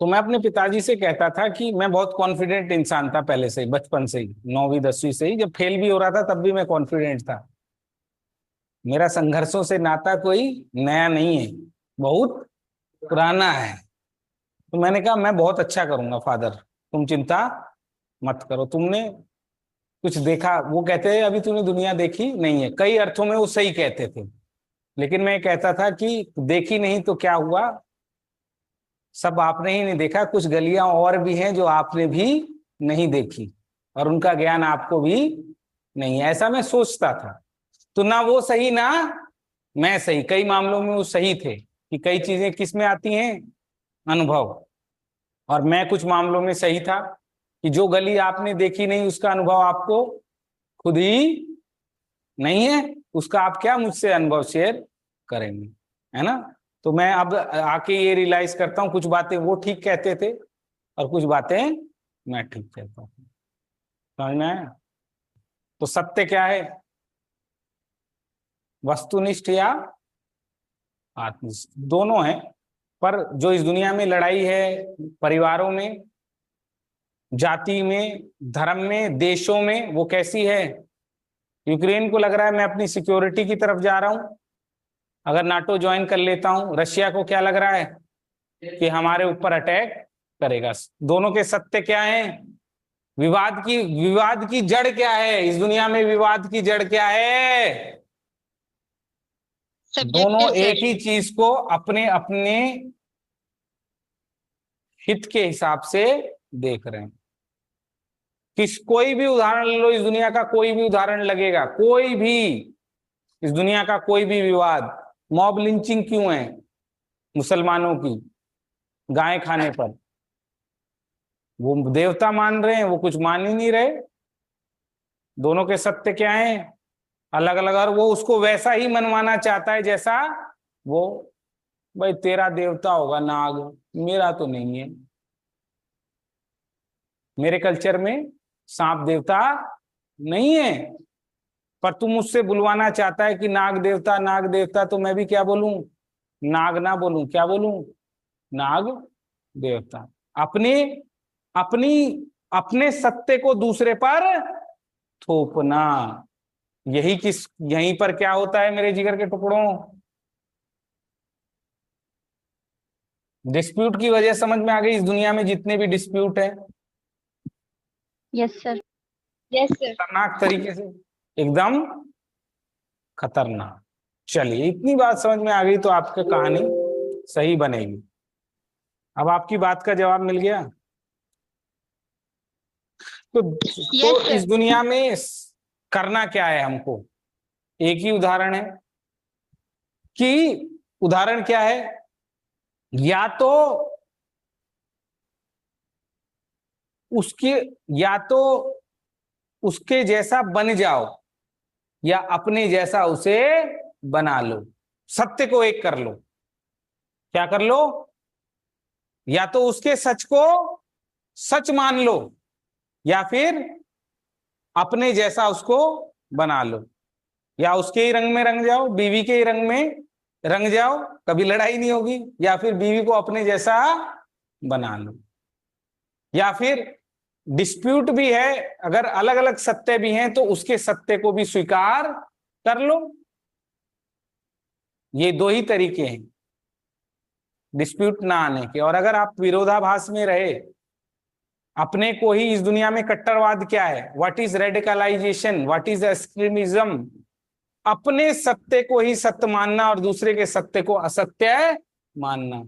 तो मैं अपने पिताजी से कहता था कि मैं बहुत कॉन्फिडेंट इंसान था पहले से ही, बचपन से ही, 9वीं 10वीं से ही। जब फेल भी हो रहा था तब भी मैं कॉन्फिडेंट था। मेरा संघर्षों से नाता कोई नया नहीं है, बहुत पुराना है। तो मैंने कहा मैं बहुत अच्छा करूंगा फादर, तुम चिंता मत करो। तुमने कुछ देखा, वो कहते हैं अभी तूने दुनिया देखी नहीं है। कई अर्थों में वो सही कहते थे, लेकिन मैं कहता था कि देखी नहीं तो क्या हुआ, सब आपने ही नहीं देखा, कुछ गलियां और भी हैं जो आपने भी नहीं देखी, और उनका ज्ञान आपको भी नहीं है। ऐसा मैं सोचता था। तो ना वो सही ना मैं सही, कई मामलों में वो सही थे कि कई चीजें किस में आती हैं, अनुभव। और मैं कुछ मामलों में सही था कि जो गली आपने देखी नहीं उसका अनुभव आपको खुद ही नहीं है, उसका आप क्या मुझसे अनुभव शेयर करेंगे, है ना? तो मैं अब आके ये रियलाइज करता हूँ, कुछ बातें वो ठीक कहते थे और कुछ बातें मैं ठीक कहता हूँ। समझ में आया? तो सत्य क्या है, वस्तुनिष्ठ या आत्मनिष्ठ, दोनों है। पर जो इस दुनिया में लड़ाई है, परिवारों में, जाति में, धर्म में, देशों में, वो कैसी है? यूक्रेन को लग रहा है मैं अपनी सिक्योरिटी की तरफ जा रहा हूं, अगर नाटो ज्वाइन कर लेता हूं। रशिया को क्या लग रहा है कि हमारे ऊपर अटैक करेगा। दोनों के सत्य क्या है? विवाद की जड़ क्या है इस दुनिया में? विवाद की जड़ क्या है? दोनों सब्जेक्टिव एक सर। ही चीज को अपने अपने हित के हिसाब से देख रहे हैं। कोई भी उदाहरण ले लो, इस दुनिया का कोई भी उदाहरण लगेगा, कोई भी, इस दुनिया का कोई भी विवाद, मॉब लिंचिंग क्यों है मुसलमानों की गाय खाने पर? वो देवता मान रहे हैं, वो कुछ मान ही नहीं रहे। दोनों के सत्य क्या है? अलग अलग। और वो उसको वैसा ही मनवाना चाहता है जैसा वो, भाई तेरा देवता होगा नाग, मेरा तो नहीं है। मेरे कल्चर में सांप देवता नहीं है। पर तू मुझसे बुलवाना चाहता है कि नाग देवता नाग देवता, तो मैं भी क्या बोलूं, नाग ना बोलूं, क्या बोलूं, नाग देवता। अपने अपनी अपने सत्य को दूसरे पर थोपना, यहीं पर क्या होता है मेरे जिगर के टुकड़ों, डिस्प्यूट की वजह समझ में आ गई। इस दुनिया में जितने भी डिस्प्यूट है यस सर। Yes sir. खतरनाक तरीके से, एकदम खतरनाक। चलिए इतनी बात समझ में आ गई तो आपकी कहानी सही बनेगी। अब आपकी बात का जवाब मिल गया। तो यस इस सर। दुनिया में करना क्या है हमको, एक ही उदाहरण है कि उदाहरण क्या है, या तो उसके या तो उसके जैसा बन जाओ या अपने जैसा उसे बना लो, सत्य को एक कर लो। क्या कर लो, या तो उसके सच को सच मान लो या फिर अपने जैसा उसको बना लो, या उसके ही रंग में रंग जाओ, बीवी के ही रंग में रंग जाओ, कभी लड़ाई नहीं होगी, या फिर बीवी को अपने जैसा बना लो, या फिर डिस्प्यूट भी है, अगर अलग अलग सत्य भी हैं तो उसके सत्य को भी स्वीकार कर लो। ये दो ही तरीके हैं डिस्प्यूट ना आने के। और अगर आप विरोधाभास में रहे, अपने को ही, इस दुनिया में कट्टरवाद क्या है, what is radicalisation, what is extremism, अपने सत्य को ही सत्य मानना और दूसरे के सत्य को असत्य मानना,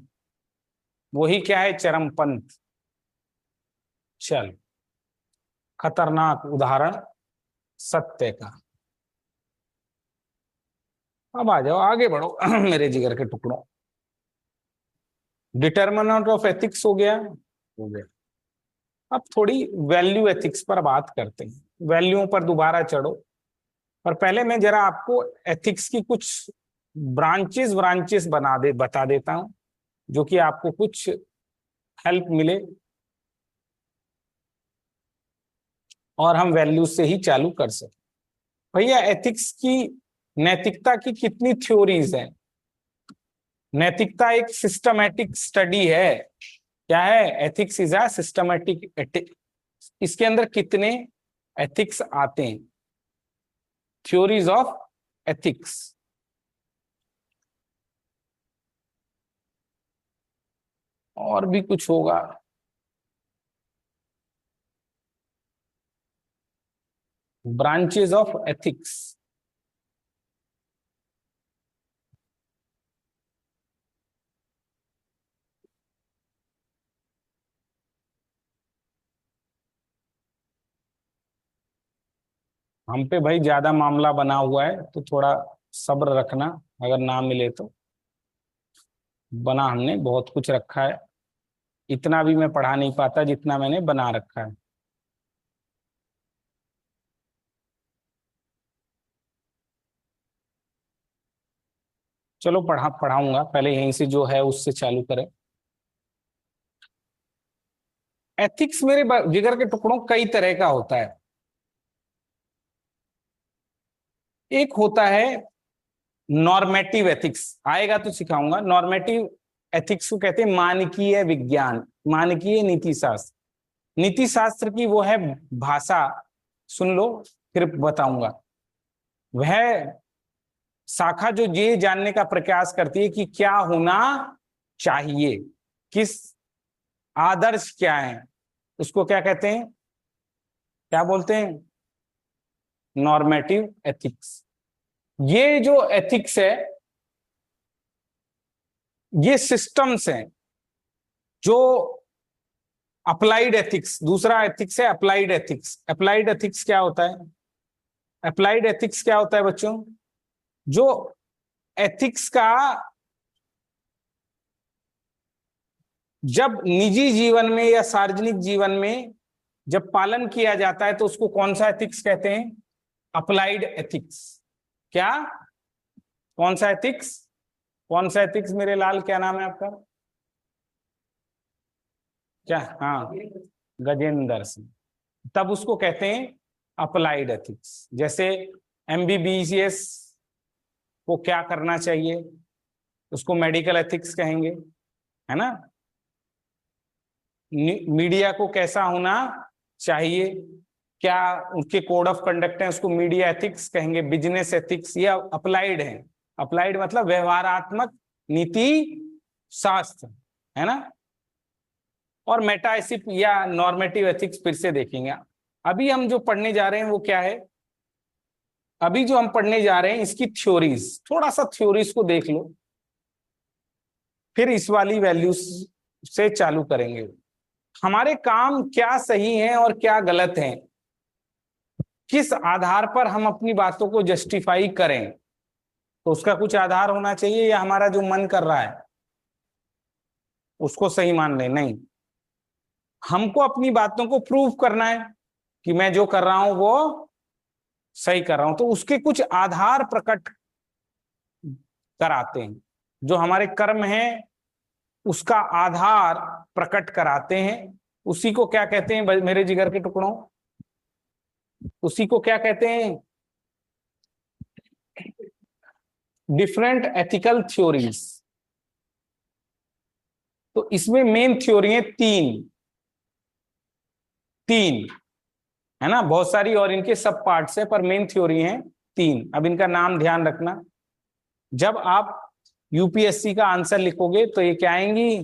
वही क्या है, चरमपंथ। चल, खतरनाक उदाहरण सत्य का। अब आ जाओ, आगे बढ़ो मेरे जिगर के टुकड़ों। डिटर्मिनेंट ऑफ एथिक्स हो गया, हो गया। अब थोड़ी वैल्यू एथिक्स पर बात करते हैं, वैल्यूओं पर दोबारा चढ़ो। पर पहले मैं जरा आपको एथिक्स की कुछ ब्रांचेस ब्रांचेस बता देता हूं, जो कि आपको कुछ हेल्प मिले, और हम वैल्यू से ही चालू कर सकें। भैया एथिक्स की, नैतिकता की कितनी थ्योरीज हैं। नैतिकता एक सिस्टमैटिक स्टडी है। क्या है, एथिक्स इज अ सिस्टमैटिक। इसके अंदर कितने एथिक्स आते हैं, थ्योरीज ऑफ एथिक्स। और भी कुछ होगा, ब्रांचेस ऑफ एथिक्स। हम पे भाई ज्यादा मामला बना हुआ है तो थोड़ा सब्र रखना, अगर ना मिले तो। बना हमने बहुत कुछ रखा है, इतना भी मैं पढ़ा नहीं पाता जितना मैंने बना रखा है। चलो पढ़ाऊंगा, पहले यहीं से जो है उससे चालू करें। एथिक्स मेरे जिगर के टुकड़ों कई तरह का होता है। एक होता है नॉर्मेटिव एथिक्स, आएगा तो सिखाऊंगा। नॉर्मेटिव एथिक्स को कहते हैं मानकीय विज्ञान, मानकीय नीति शास्त्र। नीति शास्त्र की वो है भाषा, सुन लो फिर बताऊंगा। वह शाखा जो ये जानने का प्रयास करती है कि क्या होना चाहिए, किस आदर्श क्या है, उसको क्या कहते हैं, क्या बोलते हैं, नॉर्मेटिव एथिक्स। ये जो एथिक्स है, ये सिस्टम्स हैं जो अप्लाइड एथिक्स। दूसरा एथिक्स है अप्लाइड एथिक्स। अप्लाइड एथिक्स क्या होता है, अप्लाइड एथिक्स क्या होता है बच्चों, जो एथिक्स का जब निजी जीवन में या सार्वजनिक जीवन में जब पालन किया जाता है तो उसको कौन सा एथिक्स कहते हैं, अप्लाइड एथिक्स। क्या, कौन सा एथिक्स, कौन सा एथिक्स मेरे लाल, क्या नाम है आपका, क्या, हाँ, गजेंद्र सिंह। तब उसको कहते हैं अप्लाइड एथिक्स। जैसे MBBS को क्या करना चाहिए, उसको मेडिकल एथिक्स कहेंगे, है ना। मीडिया को कैसा होना चाहिए, क्या उनके कोड ऑफ कंडक्ट है, उसको मीडिया एथिक्स कहेंगे। बिजनेस एथिक्स ये अप्लाइड है। अप्लाइड मतलब व्यवहारात्मक नीति शास्त्र, है ना। और मेटाइसिप या नॉर्मेटिव एथिक्स फिर से देखेंगे। अभी हम जो पढ़ने जा रहे हैं वो क्या है, अभी जो हम पढ़ने जा रहे हैं इसकी थ्योरीज, थोड़ा सा थ्योरीज को देख लो, फिर इस वाली वैल्यूज से चालू करेंगे। हमारे काम क्या सही है और क्या गलत है, किस आधार पर हम अपनी बातों को जस्टिफाई करें, तो उसका कुछ आधार होना चाहिए, या हमारा जो मन कर रहा है उसको सही मान ले। नहीं, हमको अपनी बातों को प्रूव करना है कि मैं जो कर रहा हूं वो सही कर रहा हूं, तो उसके कुछ आधार प्रकट कराते हैं। जो हमारे कर्म हैं उसका आधार प्रकट कराते हैं। उसी को क्या कहते हैं मेरे जिगर के टुकड़ों, उसी को क्या कहते हैं, डिफरेंट एथिकल थ्योरीज। तो इसमें मेन थ्योरी है तीन, है ना। बहुत सारी और इनके सब पार्ट्स है, पर मेन थ्योरी है तीन। अब इनका नाम ध्यान रखना, जब आप UPSC का आंसर लिखोगे तो ये क्या आएंगी,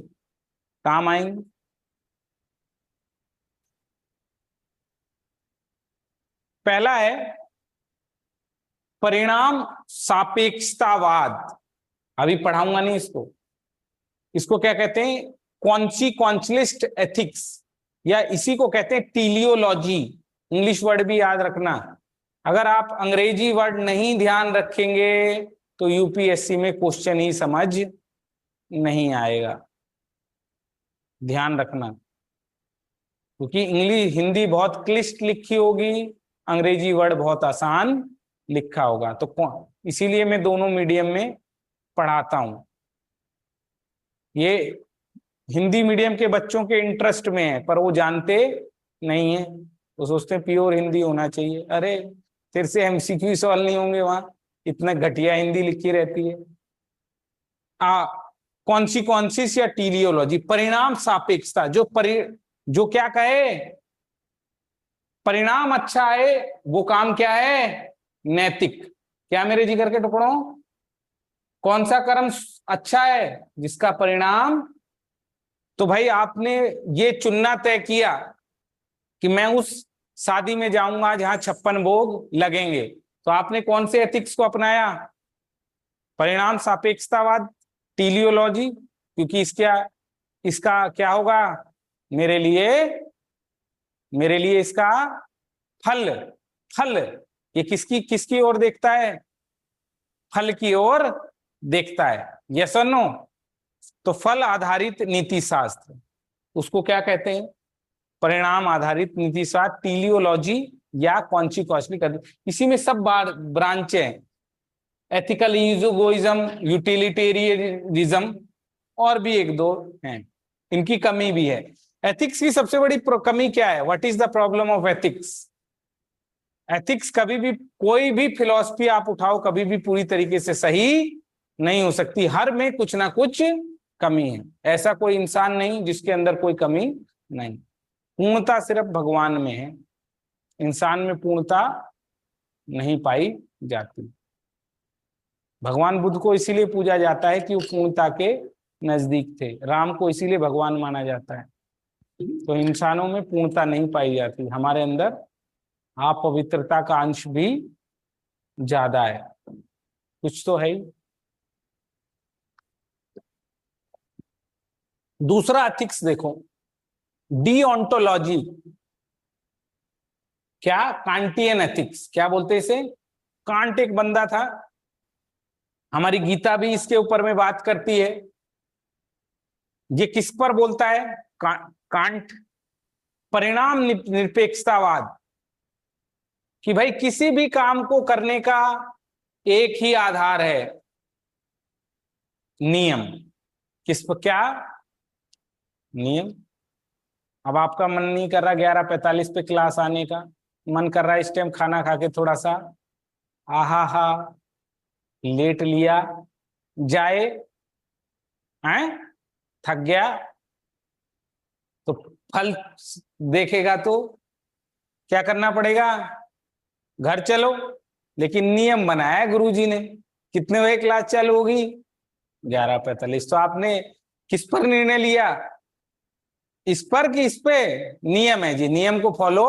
काम आएंगी। पहला है परिणाम सापेक्षतावाद। अभी पढ़ाऊंगा नहीं इसको, इसको क्या कहते हैं, कॉन्सिक्वेंशलिस्ट एथिक्स, या इसी को कहते हैं टीलियोलॉजी। इंग्लिश वर्ड भी याद रखना, अगर आप अंग्रेजी वर्ड नहीं ध्यान रखेंगे तो UPSC में क्वेश्चन ही समझ नहीं आएगा। ध्यान रखना, क्योंकि हिंदी बहुत क्लिष्ट लिखी होगी, अंग्रेजी वर्ड बहुत आसान लिखा होगा। तो इसीलिए मैं दोनों मीडियम में पढ़ाता हूं। ये हिंदी मीडियम के बच्चों के इंटरेस्ट में है, पर वो जानते नहीं है, वो सोचते हैं प्योर हिंदी होना चाहिए। अरे फिर से MCQ सवाल नहीं होंगे वहां, इतना घटिया हिंदी लिखी रहती है। कॉन्सिक्वेंसिस या टीलियोलॉजी, परिणाम सापेक्षता, जो क्या कहे परिणाम अच्छा है वो काम क्या है, नैतिक। क्या मेरे जिगर के टुकड़ों, कौन सा कर्म अच्छा है, जिसका परिणाम, तो भाई आपने ये चुनना तय किया कि मैं उस शादी में जाऊंगा जहां 56 भोग लगेंगे, तो आपने कौन से एथिक्स को अपनाया, परिणाम सापेक्षतावाद, टीलियोलॉजी। क्योंकि इसका क्या होगा, मेरे लिए इसका फल ये किसकी ओर देखता है, फल की ओर देखता है। यस और नो। तो फल आधारित नीति शास्त्र, उसको क्या कहते हैं, परिणाम आधारित नीति शास्त्र, टीलियोलॉजी या कॉन्सिक्वेंशलिज्म। इसी में सब ब्रांचें हैं, एथिकल इगोइज्म, यूटिलिटेरियनिज्म, और भी एक दो हैं। इनकी कमी भी है। एथिक्स की सबसे बड़ी कमी क्या है, what is the problem of ethics. Ethics कभी भी, कोई भी फिलॉसफी आप उठाओ, कभी भी पूरी तरीके से सही नहीं हो सकती, हर में कुछ ना कुछ कमी है। ऐसा कोई इंसान नहीं जिसके अंदर कोई कमी नहीं। पूर्णता सिर्फ भगवान में है, इंसान में पूर्णता नहीं पाई जाती। भगवान बुद्ध को इसीलिए पूजा जाता है कि वो पूर्णता के नजदीक थे, राम को इसीलिए भगवान माना जाता है। तो इंसानों में पूर्णता नहीं पाई जाती, हमारे अंदर अपवित्रता का अंश भी ज्यादा है, कुछ तो है ही। दूसरा एथिक्स देखो, डीओंटोलॉजी। क्या, कांटियन एथिक्स। क्या बोलते हैं इसे, कांट एक बंदा था, हमारी गीता भी इसके ऊपर में बात करती है। ये किस पर बोलता है, कांट, परिणाम निरपेक्षतावाद, कि भाई किसी भी काम को करने का एक ही आधार है, नियम। किस पर, क्या नियम, अब आपका मन नहीं कर रहा 11:45 पे क्लास आने का, मन कर रहा है इस टाइम खाना खा के थोड़ा सा आहा हा लेट लिया जाए, हैं, थक गया, तो फल देखेगा तो क्या करना पड़ेगा, घर चलो। लेकिन नियम बनाया गुरुजी ने, कितने बजे क्लास चालू होगी, 11:45। तो आपने किस पर निर्णय लिया, इस पर कि इस पे, नियम है जी, नियम को फॉलो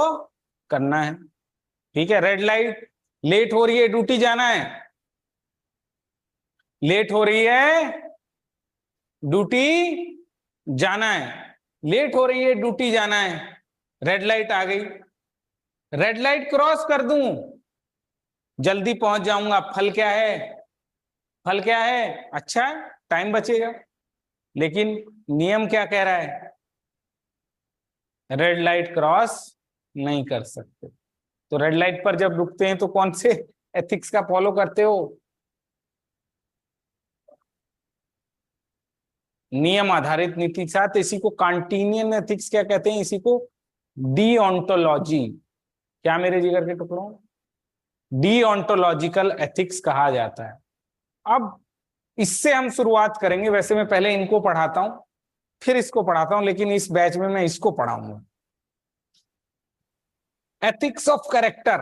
करना है। ठीक है, रेड लाइट, लेट हो रही है, ड्यूटी जाना है, लेट हो रही है, ड्यूटी जाना है, लेट हो रही है, ड्यूटी जाना है, रेड लाइट आ गई, रेड लाइट क्रॉस कर दूं, जल्दी पहुंच जाऊंगा, फल क्या है, फल क्या है, अच्छा टाइम बचेगा। लेकिन नियम क्या कह रहा है, रेड लाइट क्रॉस नहीं कर सकते। तो रेड लाइट पर जब रुकते हैं तो कौन से एथिक्स का फॉलो करते हो, नियम आधारित नीति के साथ। इसी को कांटिनियन एथिक्स क्या कहते हैं, इसी को डीओंटोलॉजी, क्या मेरे जिगर के टुकड़ों, डीओंटोलॉजिकल एथिक्स कहा जाता है। अब इससे हम शुरुआत करेंगे, वैसे मैं पहले इनको पढ़ाता हूं फिर इसको पढ़ाता हूं, लेकिन इस बैच में मैं इसको पढ़ाऊंगा। एथिक्स ऑफ कैरेक्टर,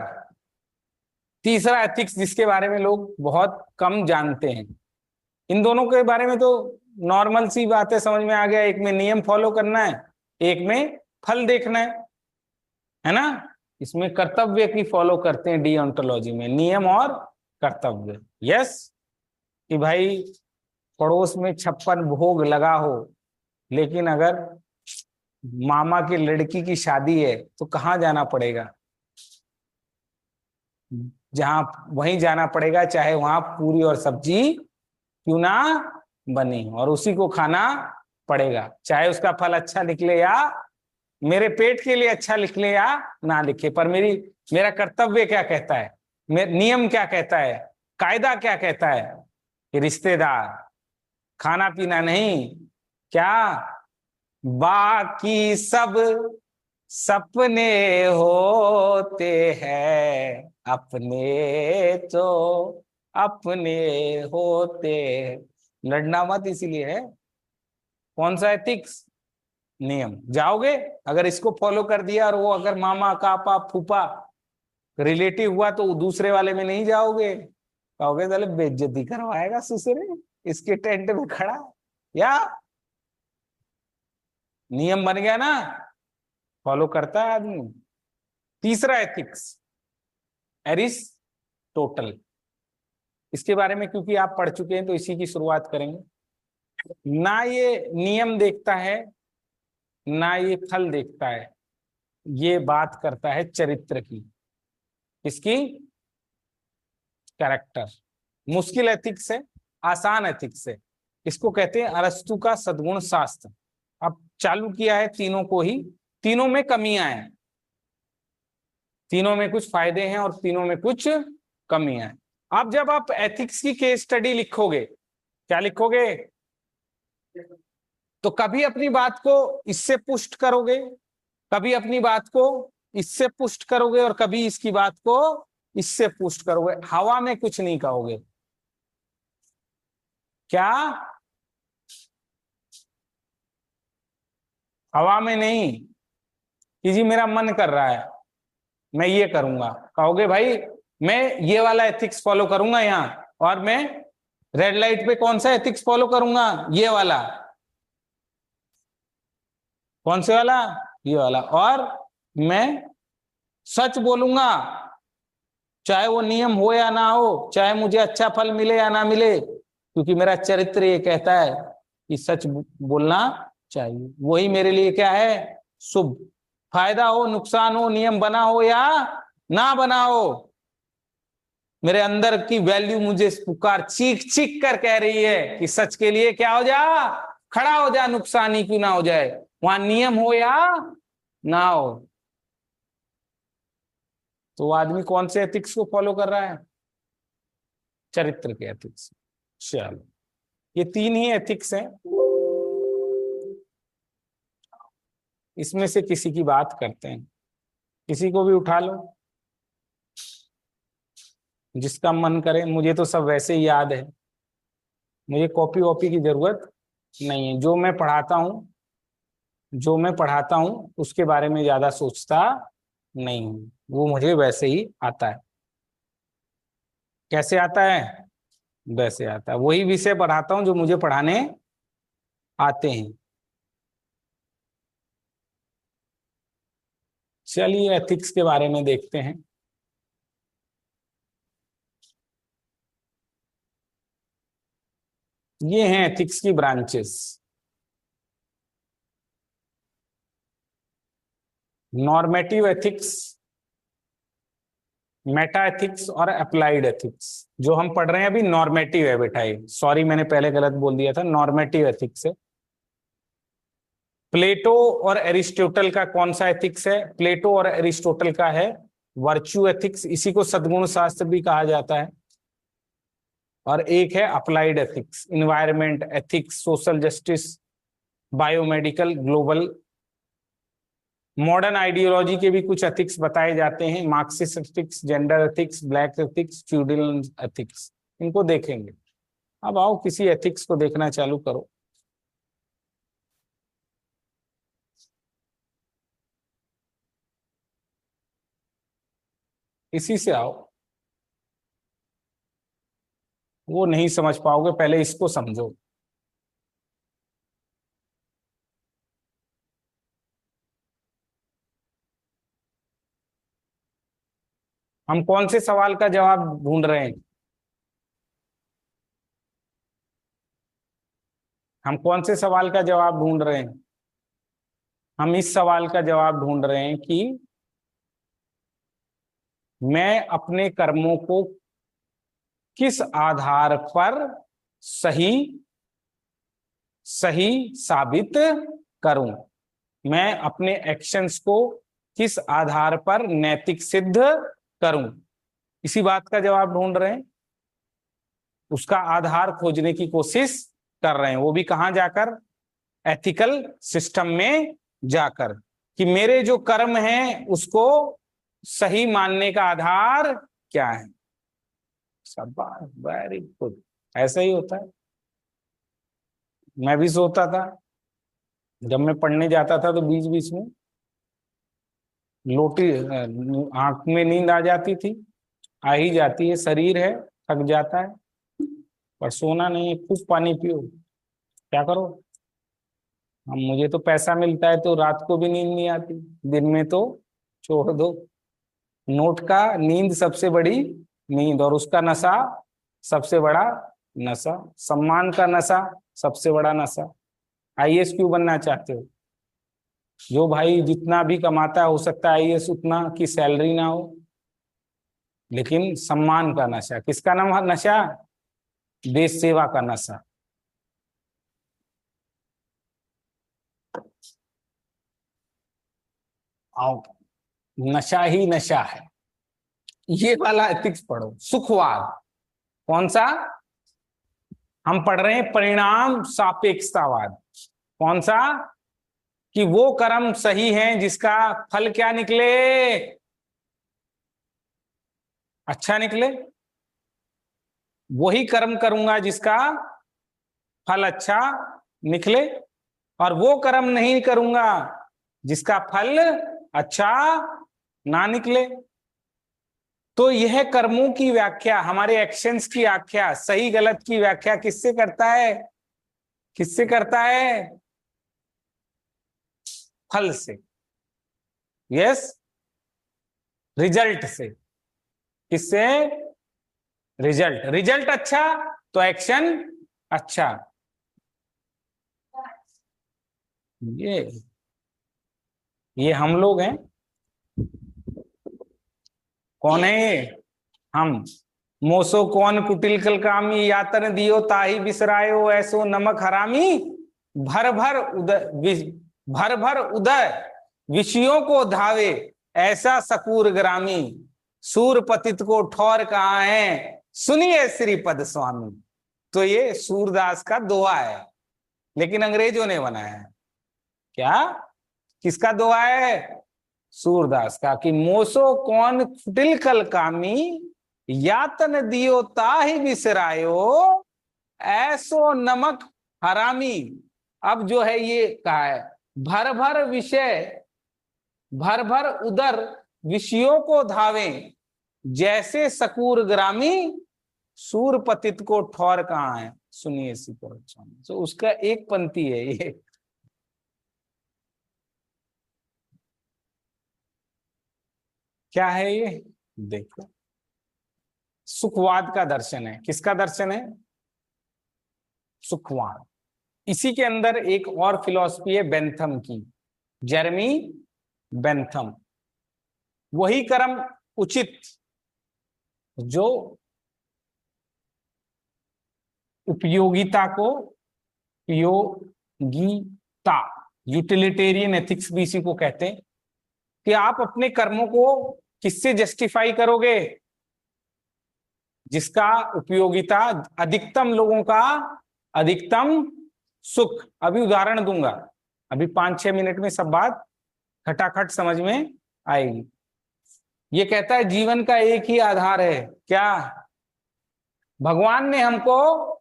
तीसरा एथिक्स जिसके बारे में लोग बहुत कम जानते हैं। इन दोनों के बारे में तो नॉर्मल सी बात है, समझ में आ गया, एक में नियम फॉलो करना है, एक में फल देखना है ना। इसमें कर्तव्य की फॉलो करते हैं डीओंटोलॉजी में, नियम और कर्तव्य। यस, कि भाई पड़ोस में 56 भोग लगा हो, लेकिन अगर मामा की लड़की की शादी है तो कहाँ जाना पड़ेगा, जहां वहीं जाना पड़ेगा, चाहे वहां पूरी और सब्जी क्यों ना बनी, और उसी को खाना पड़ेगा, चाहे उसका फल अच्छा निकले या मेरे पेट के लिए अच्छा लिखले या ना लिखे। पर मेरा कर्तव्य क्या कहता है, नियम क्या कहता है, कायदा क्या कहता है कि रिश्तेदार खाना पीना नहीं, क्या बाकी सब सपने होते हैं, अपने तो अपने होते हैं। लड़ना मत इसीलिए है। कौन सा एथिक्स, नियम। जाओगे, अगर इसको फॉलो कर दिया और वो अगर मामा कापा फूफा रिलेटिव हुआ तो दूसरे वाले में नहीं जाओगे, कहोगे चले बेइज्जती करवाएगा ससुरे, इसके टेंट में खड़ा, या नियम बन गया ना, फॉलो करता है आदमी। तीसरा एथिक्स, एरिस्टोटल, इसके बारे में क्योंकि आप पढ़ चुके हैं तो इसी की शुरुआत करेंगे। ना ये नियम देखता है ना ये फल देखता है, ये बात करता है चरित्र की, इसकी, कैरेक्टर। मुश्किल एथिक्स है, आसान एथिक्स है, इसको कहते हैं अरस्तु का सद्गुण शास्त्र। अब चालू किया है तीनों को ही, तीनों में कमियां हैं, तीनों में कुछ फायदे हैं और तीनों में कुछ कमियां हैं। अब जब आप एथिक्स की केस स्टडी लिखोगे, क्या लिखोगे, तो कभी अपनी बात को इससे पुष्ट करोगे, कभी अपनी बात को इससे पुष्ट करोगे, और कभी इसकी बात को इससे पुष्ट करोगे, हवा में कुछ नहीं कहोगे। क्या, हवा में नहीं कि जी मेरा मन कर रहा है मैं ये करूंगा, कहोगे भाई मैं ये वाला एथिक्स फॉलो करूंगा यहाँ, और मैं रेड लाइट पे कौन सा एथिक्स फॉलो करूंगा, ये वाला, कौन से वाला, ये वाला, और मैं सच बोलूंगा, चाहे वो नियम हो या ना हो, चाहे मुझे अच्छा फल मिले या ना मिले, क्योंकि मेरा चरित्र ये कहता है कि सच बोलना चाहिए, वही मेरे लिए क्या है, शुभ। फायदा हो नुकसान हो, नियम बना हो या ना बना हो, मेरे अंदर की वैल्यू मुझे पुकार चीख चीख कर कह रही है कि सच के लिए क्या हो जा, खड़ा हो जा, नुकसान ही क्यों ना हो जाए, वहां नियम हो या ना हो। तो वो आदमी कौन से एथिक्स को फॉलो कर रहा है, चरित्र के एथिक्स। चलो, ये तीन ही एथिक्स हैं। इसमें से किसी की बात करते हैं, किसी को भी उठा लो जिसका मन करे। मुझे तो सब वैसे ही याद है, मुझे कॉपी वॉपी की जरूरत नहीं है। जो मैं पढ़ाता हूँ उसके बारे में ज्यादा सोचता नहीं हूँ, वो मुझे वैसे ही आता है। कैसे आता है? वैसे आता है। वही विषय पढ़ाता हूँ जो मुझे पढ़ाने आते हैं। चलिए एथिक्स के बारे में देखते हैं। ये हैं एथिक्स की branches. Normative ethics, Meta ethics और अप्लाइड एथिक्स। जो हम पढ़ रहे हैं अभी नॉर्मेटिव है बेटा, ये सॉरी मैंने पहले गलत बोल दिया था, नॉर्मेटिव एथिक्स है। प्लेटो और एरिस्टोटल का कौन सा एथिक्स है? प्लेटो और एरिस्टोटल का है वर्च्यू एथिक्स, इसी को सद्गुण शास्त्र भी कहा जाता है। और एक है applied ethics, environment ethics, social justice, biomedical, global. Modern ideology के भी कुछ एथिक्स बताए जाते हैं, Marxist ethics, gender ethics, black ethics, feudal ethics. इनको देखेंगे। अब आओ किसी एथिक्स को देखना चालू करो। इसी से आओ, वो नहीं समझ पाओगे, पहले इसको समझो। हम कौन से सवाल का जवाब ढूंढ रहे हैं? हम कौन से सवाल का जवाब ढूंढ रहे हैं? हम इस सवाल का जवाब ढूंढ रहे हैं कि मैं अपने कर्मों को किस आधार पर सही सही साबित करूं। मैं अपने एक्शंस को किस आधार पर नैतिक सिद्ध करूं, इसी बात का जवाब ढूंढ रहे हैं। उसका आधार खोजने की कोशिश कर रहे हैं, वो भी कहां जाकर? एथिकल सिस्टम में जाकर, कि मेरे जो कर्म हैं उसको सही मानने का आधार क्या है। शाबाश, वेरी गुड। ऐसा ही होता है। मैं भी सोता था, जब मैं पढ़ने जाता था तो बीच बीच में लोटी आंख में नींद आ जाती थी। आ ही जाती है, शरीर है, थक जाता है, पर सोना नहीं है। खूब पानी पियो, क्या करो। हम मुझे तो पैसा मिलता है तो रात को भी नींद नहीं आती, दिन में तो छोड़ दो। नोट का नींद सबसे बड़ी नींद, और उसका नशा सबसे बड़ा नशा। सम्मान का नशा सबसे बड़ा नशा। आईएएस क्यों बनना चाहते हो? जो भाई जितना भी कमाता है, हो सकता है आईएएस उतना की सैलरी ना हो, लेकिन सम्मान का नशा। किसका नाम नशा? देश सेवा का नशा। आओ, नशा ही नशा है। ये वाला एथिक्स पढ़ो, सुखवाद। कौन सा? हम पढ़ रहे हैं परिणाम सापेक्षतावाद। कौन सा? कि वो कर्म सही है जिसका फल क्या निकले? अच्छा निकले। वही कर्म करूंगा जिसका फल अच्छा निकले, और वो कर्म नहीं करूंगा जिसका फल अच्छा ना निकले। तो यह कर्मों की व्याख्या, हमारे एक्शंस की व्याख्या, सही गलत की व्याख्या किससे करता है? किससे करता है? फल से। यस, रिजल्ट से। किससे? रिजल्ट। रिजल्ट अच्छा तो एक्शन अच्छा। ये हम लोग हैं। कौन है ये? हम। मोसो कौन कुटिल कल कामी, यातन दियो ताही बिसरायो, ऐसो नमक हरामी, भर भर उदय भर भर उदय विषयों को धावे, ऐसा सकूर ग्रामी, सूर पतित को ठौर कहाँ है, सुनिए श्रीपद स्वामी। तो ये सूरदास का दोहा है, लेकिन अंग्रेजों ने बनाया है। क्या? किसका दोहा है? सूरदास का, कि मोसो कौन कुटिल कल कामी, यातन दियो ताहि बिसरायो, ऐसो नमक हरामी। अब जो है ये कहा है, भर भर विषय, भर भर उदर विषयों को धावे, जैसे सकूर ग्रामी, सूर पतित को ठौर कहाँ है, सुनिए इसी को। तो उसका एक पंक्ति है ये। क्या है ये? देखो, सुखवाद का दर्शन है। किसका दर्शन है? सुखवाद। इसी के अंदर एक और फिलॉसफी है बेंथम की, जेरेमी बेंथम। वही कर्म उचित जो उपयोगिता को, उपयोगिता, यूटिलिटेरियन एथिक्स भी इसी को कहते हैं, कि आप अपने कर्मों को किससे जस्टिफाई करोगे? जिसका उपयोगिता, अधिकतम लोगों का अधिकतम सुख। अभी उदाहरण दूंगा, अभी 5-6 मिनट में सब बात खटाखट समझ में आएगी। ये कहता है जीवन का एक ही आधार है, क्या? भगवान ने हमको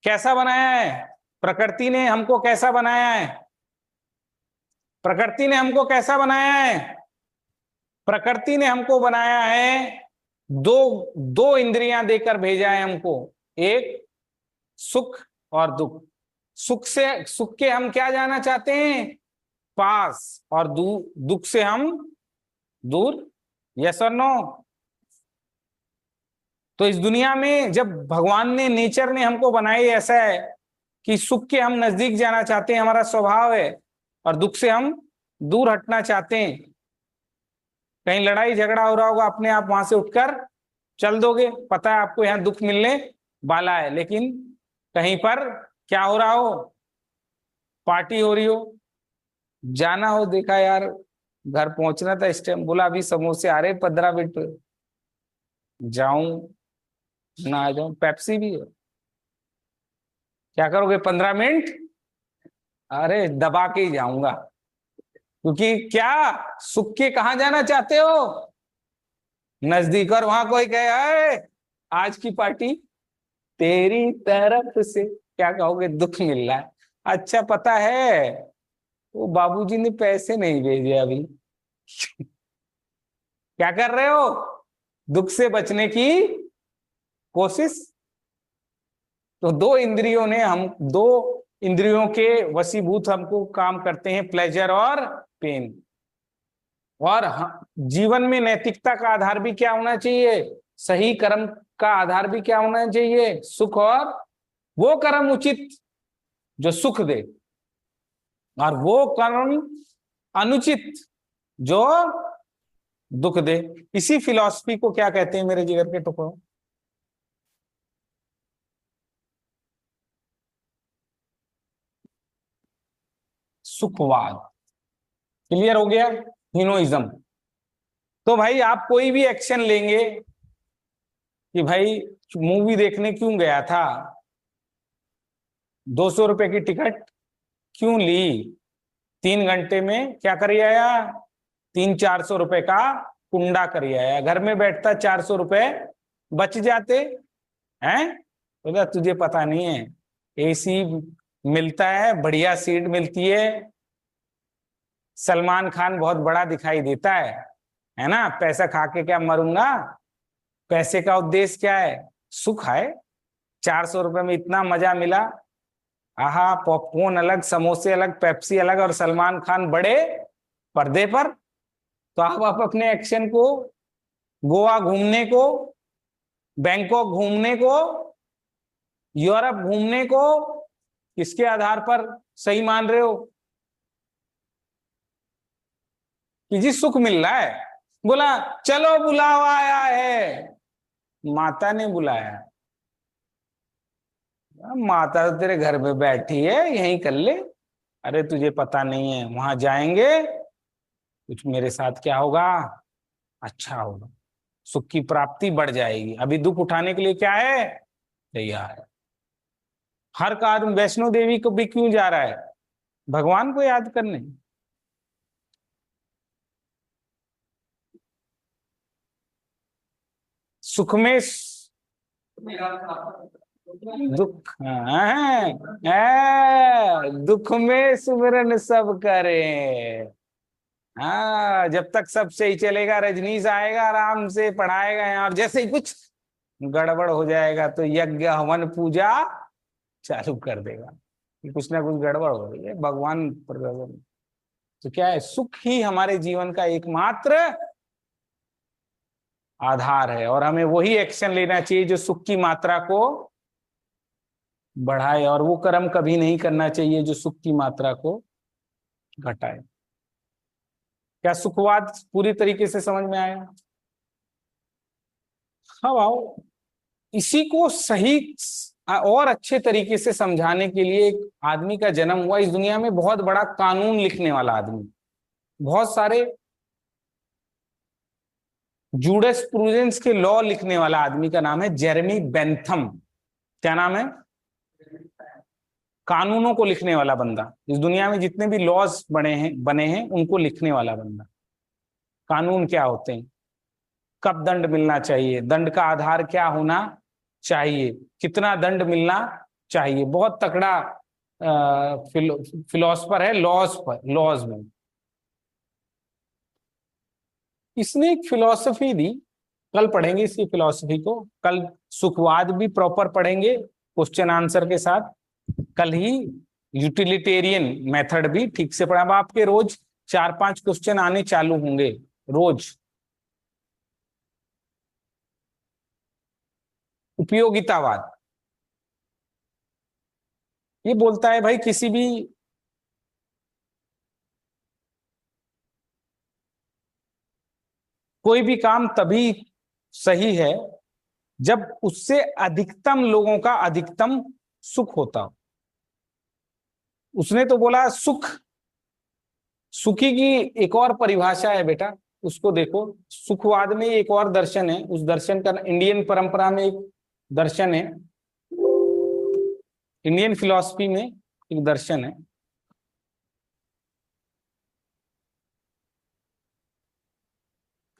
कैसा बनाया है? प्रकृति ने हमको कैसा बनाया है? प्रकृति ने हमको कैसा बनाया है? प्रकृति ने हमको बनाया है, दो इंद्रियां देकर भेजा है हमको, एक सुख और दुख। सुख के हम क्या जाना चाहते हैं? पास, और दुख से हम दूर। यस और नो? तो इस दुनिया में जब भगवान ने, नेचर ने हमको बनाई ऐसा है कि सुख के हम नजदीक जाना चाहते हैं, हमारा स्वभाव है, और दुख से हम दूर हटना चाहते हैं। कहीं लड़ाई झगड़ा हो रहा होगा, अपने आप वहां से उठकर चल दोगे, पता है आपको यहाँ दुख मिलने वाला है। लेकिन कहीं पर क्या हो रहा हो, पार्टी हो रही हो, जाना हो, देखा यार घर पहुंचना था इस टाइम, बोला अभी समोसे आ रहे 15 मिनट, जाऊं ना आ जाऊं, पेप्सी भी है, क्या करोगे 15 मिनट? अरे दबा के ही जाऊंगा, क्योंकि क्या, सुख के कहां जाना चाहते हो? नजदीक। और वहां कोई कहे आज की पार्टी तेरी तरफ से, क्या कहोगे? दुख मिल रहा है। अच्छा, पता है वो बाबूजी ने पैसे नहीं भेजे अभी। क्या कर रहे हो? दुख से बचने की कोशिश। तो दो इंद्रियों के वशीभूत हमको काम करते हैं, प्लेजर और पेन। और जीवन में नैतिकता का आधार भी क्या होना चाहिए? सही कर्म का आधार भी क्या होना चाहिए? सुख, और वो कर्म उचित जो सुख दे, और वो कर्म अनुचित जो दुख दे। इसी फिलॉसफी को क्या कहते हैं मेरे जिगर के टुकड़ों? सुखवाद। क्लियर हो गया? हिनोइज्म। तो भाई आप कोई भी एक्शन लेंगे कि भाई मूवी देखने क्यों गया था, 200 रुपए की टिकट क्यों ली, 3 घंटे में क्या कर आया? 300-400 रुपए का कुंडा कर आया। घर में बैठता 400 रुपए बच जाते हैं। बोला तुझे पता नहीं है, एसी मिलता है, बढ़िया सीट मिलती है, सलमान खान बहुत बड़ा दिखाई देता है ना? पैसा खा के क्या मरूंगा? पैसे का उद्देश्य क्या है? सुख है। 400 रुपए में इतना मजा मिला, आहा, पॉपकॉर्न अलग, समोसे अलग, पेप्सी अलग, और सलमान खान बड़े पर्दे पर। तो आप अपने एक्शन को, गोवा घूमने को, बैंकॉक घूमने को, यूरोप घूमने को किसके आधार पर सही मान रहे हो? कि जी सुख मिल रहा है। बोला चलो बुलावा आया है, माता ने बुलाया। माता तो तेरे घर पे बैठी है, यहीं कर ले। अरे तुझे पता नहीं है, वहां जाएंगे कुछ मेरे साथ क्या होगा? अच्छा होगा, सुख की प्राप्ति बढ़ जाएगी। अभी दुख उठाने के लिए क्या है? तैयार है। हर का आदमी वैष्णो देवी को भी क्यों जा रहा है? भगवान को याद करने। सुख में दुख दुख में सुमिरन सब करें। हाँ, जब तक सब सही चलेगा, रजनीश आएगा आराम से पढ़ाएगा यहाँ, और जैसे ही कुछ गड़बड़ हो जाएगा तो यज्ञ हवन पूजा चालू कर देगा कि कुछ ना कुछ गड़बड़ हो रही है, भगवान पर। तो क्या है, सुख ही हमारे जीवन का एकमात्र आधार है, और हमें वही एक्शन लेना चाहिए जो सुख की मात्रा को बढ़ाए, और वो कर्म कभी नहीं करना चाहिए जो सुख की मात्रा को घटाए। क्या सुखवाद पूरी तरीके से समझ में आया? हाँ आओ, इसी को सही और अच्छे तरीके से समझाने के लिए एक आदमी का जन्म हुआ इस दुनिया में, बहुत बड़ा कानून लिखने वाला आदमी, बहुत सारे जूरिस्प्रूडेंस के लॉ लिखने वाला आदमी का नाम है जेरेमी बेंथम। क्या नाम है? कानूनों को लिखने वाला बंदा, इस दुनिया में जितने भी लॉज बने हैं उनको लिखने वाला बंदा। कानून क्या होते हैं, कब दंड मिलना चाहिए, दंड का आधार क्या होना चाहिए, कितना दंड मिलना चाहिए, बहुत तगड़ा फिलोसफर है लॉज में। इसने एक फिलॉसफी दी, कल पढ़ेंगे इसकी फिलॉसफी को, कल सुखवाद भी प्रॉपर पढ़ेंगे क्वेश्चन आंसर के साथ, कल ही यूटिलिटेरियन मेथड भी ठीक से पढ़ा। अब आपके रोज 4-5 क्वेश्चन आने चालू होंगे रोज। उपयोगितावाद ये बोलता है भाई किसी भी कोई भी काम तभी सही है जब उससे अधिकतम लोगों का अधिकतम सुख होता हो। उसने तो बोला सुखी की एक और परिभाषा है बेटा, उसको देखो। सुखवाद में एक और दर्शन है, उस दर्शन का इंडियन परंपरा में एक दर्शन है, इंडियन फिलॉसफी में एक दर्शन है,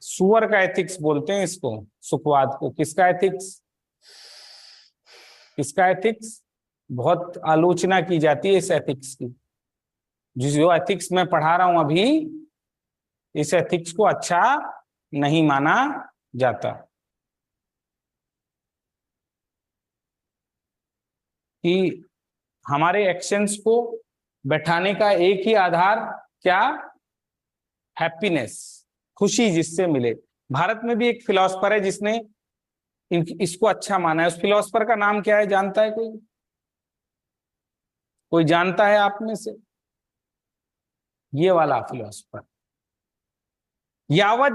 सुअर का एथिक्स बोलते हैं इसको, सुखवाद को। किसका एथिक्स? किसका एथिक्स? बहुत आलोचना की जाती है इस एथिक्स की। जो एथिक्स मैं पढ़ा रहा हूं अभी, इस एथिक्स को अच्छा नहीं माना जाता कि हमारे एक्शंस को बैठाने का एक ही आधार क्या? हैप्पीनेस, खुशी जिससे मिले। भारत में भी एक फिलोसफर है जिसने इसको अच्छा माना है। उस फिलोसफर का नाम क्या है, जानता है कोई? कोई जानता है आप में से? ये वाला फिलोसफर, यावत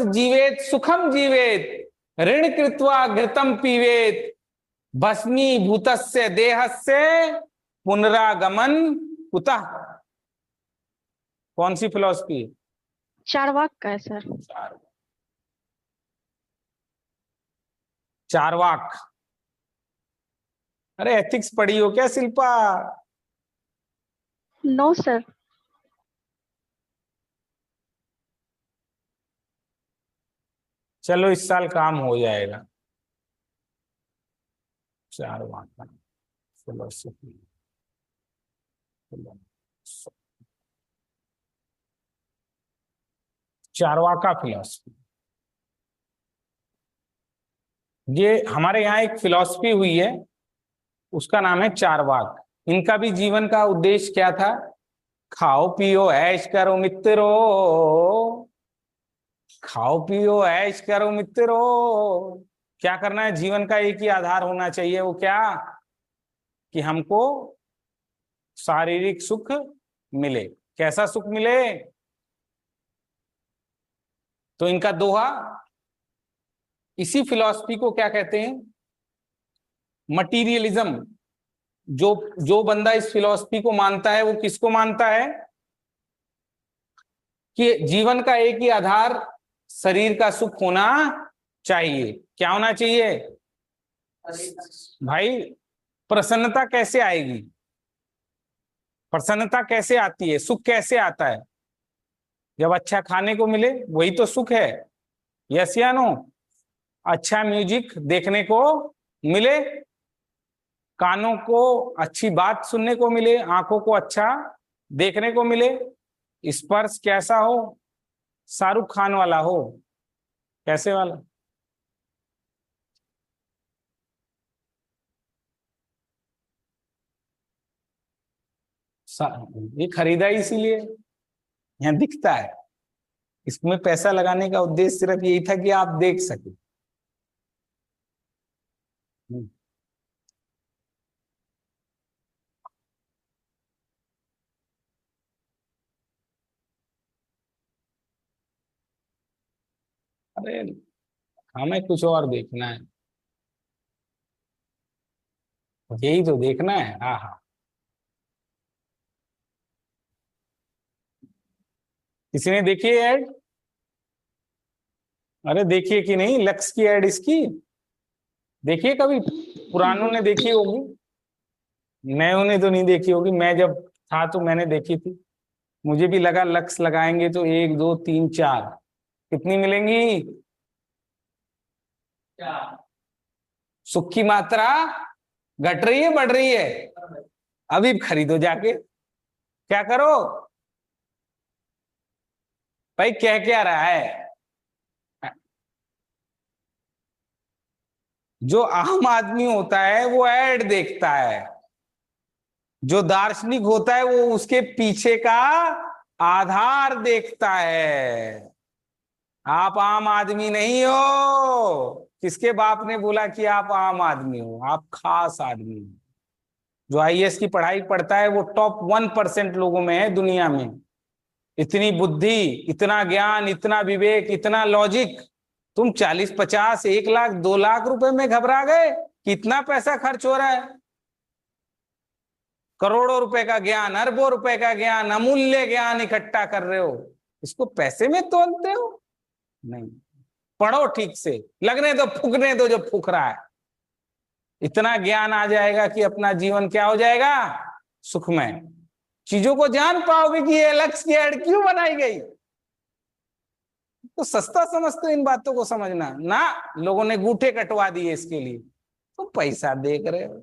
जीवेत सुखम जीवेत, ऋण कृत्वा घृतम पीवेत, भस्मी भूतस्य देहस्य पुनरागमन कुतः। कौन सी फिलॉसफी? चार्वाक का है सर। चार्वाक। अरे एथिक्स पढ़ी हो क्या शिल्पा? No sir. चलो इस साल काम हो जाएगा। चार्वाक का फिलोसफी, चार्वाका फिलॉसफी। ये हमारे यहाँ एक फिलॉसफी हुई है, उसका नाम है चार्वाक। इनका भी जीवन का उद्देश्य क्या था? खाओ पियो ऐश करो मित्रो, खाओ पियो ऐश करो मित्रो। क्या करना है? जीवन का एक ही आधार होना चाहिए, वो क्या? कि हमको शारीरिक सुख मिले। कैसा सुख मिले? तो इनका दोहा, इसी फिलॉसफी को क्या कहते हैं? मटीरियलिज्म। जो बंदा इस फिलॉसफी को मानता है वो किसको मानता है? कि जीवन का एक ही आधार शरीर का सुख होना चाहिए। क्या होना चाहिए भाई? प्रसन्नता कैसे आएगी? प्रसन्नता कैसे आती है, सुख कैसे आता है? जब अच्छा खाने को मिले, वही तो सुख है। यस या नो? अच्छा म्यूजिक देखने को मिले, कानों को अच्छी बात सुनने को मिले, आंखों को अच्छा देखने को मिले, स्पर्श कैसा हो, शाहरुख खान वाला हो, कैसे वाला? ये खरीदा ही इसीलिए, यहाँ दिखता है। इसमें पैसा लगाने का उद्देश्य सिर्फ यही था कि आप देख सके। अरे हमें कुछ और देखना है, यही तो देखना है। हाँ हाँ। किसी ने देखी है ऐड? अरे देखिए कि नहीं, लक्स की ऐड इसकी देखिए कभी? पुरानों ने देखी होगी, नयों ने तो नहीं देखी होगी। मैं जब था तो मैंने देखी थी। मुझे भी लगा लक्स लगाएंगे तो 1 2 3 4 कितनी मिलेंगी? सुख की मात्रा घट रही है बढ़ रही है? अभी खरीदो जाके। क्या करो भाई, कह क्या रहा है? जो आम आदमी होता है वो ऐड देखता है, जो दार्शनिक होता है वो उसके पीछे का आधार देखता है। आप आम आदमी नहीं हो। किसके बाप ने बोला कि आप आम आदमी हो? आप खास आदमी हो। जो आईएएस की पढ़ाई पढ़ता है वो टॉप 1% लोगों में है दुनिया में। इतनी बुद्धि, इतना ज्ञान, इतना विवेक, इतना लॉजिक। तुम 40 50 1 लाख 2 लाख रुपए में घबरा गए? कितना पैसा खर्च हो रहा है? करोड़ों रुपए का ज्ञान, अरबों रुपए का ज्ञान, अमूल्य ज्ञान इकट्ठा कर रहे हो, इसको पैसे में तोलते हो? नहीं। पढ़ो ठीक से, लगने दो, फूकने दो जो फूक रहा है। इतना ज्ञान आ जाएगा कि अपना जीवन क्या हो जाएगा? सुखमय। चीजों को जान पाओगे कि ये लक्ष्य की ऐड क्यों बनाई गई। तो सस्ता समझते हो इन बातों को समझना ना। लोगों ने गूठे कटवा दिए इसके लिए। तो पैसा देख रहे हो?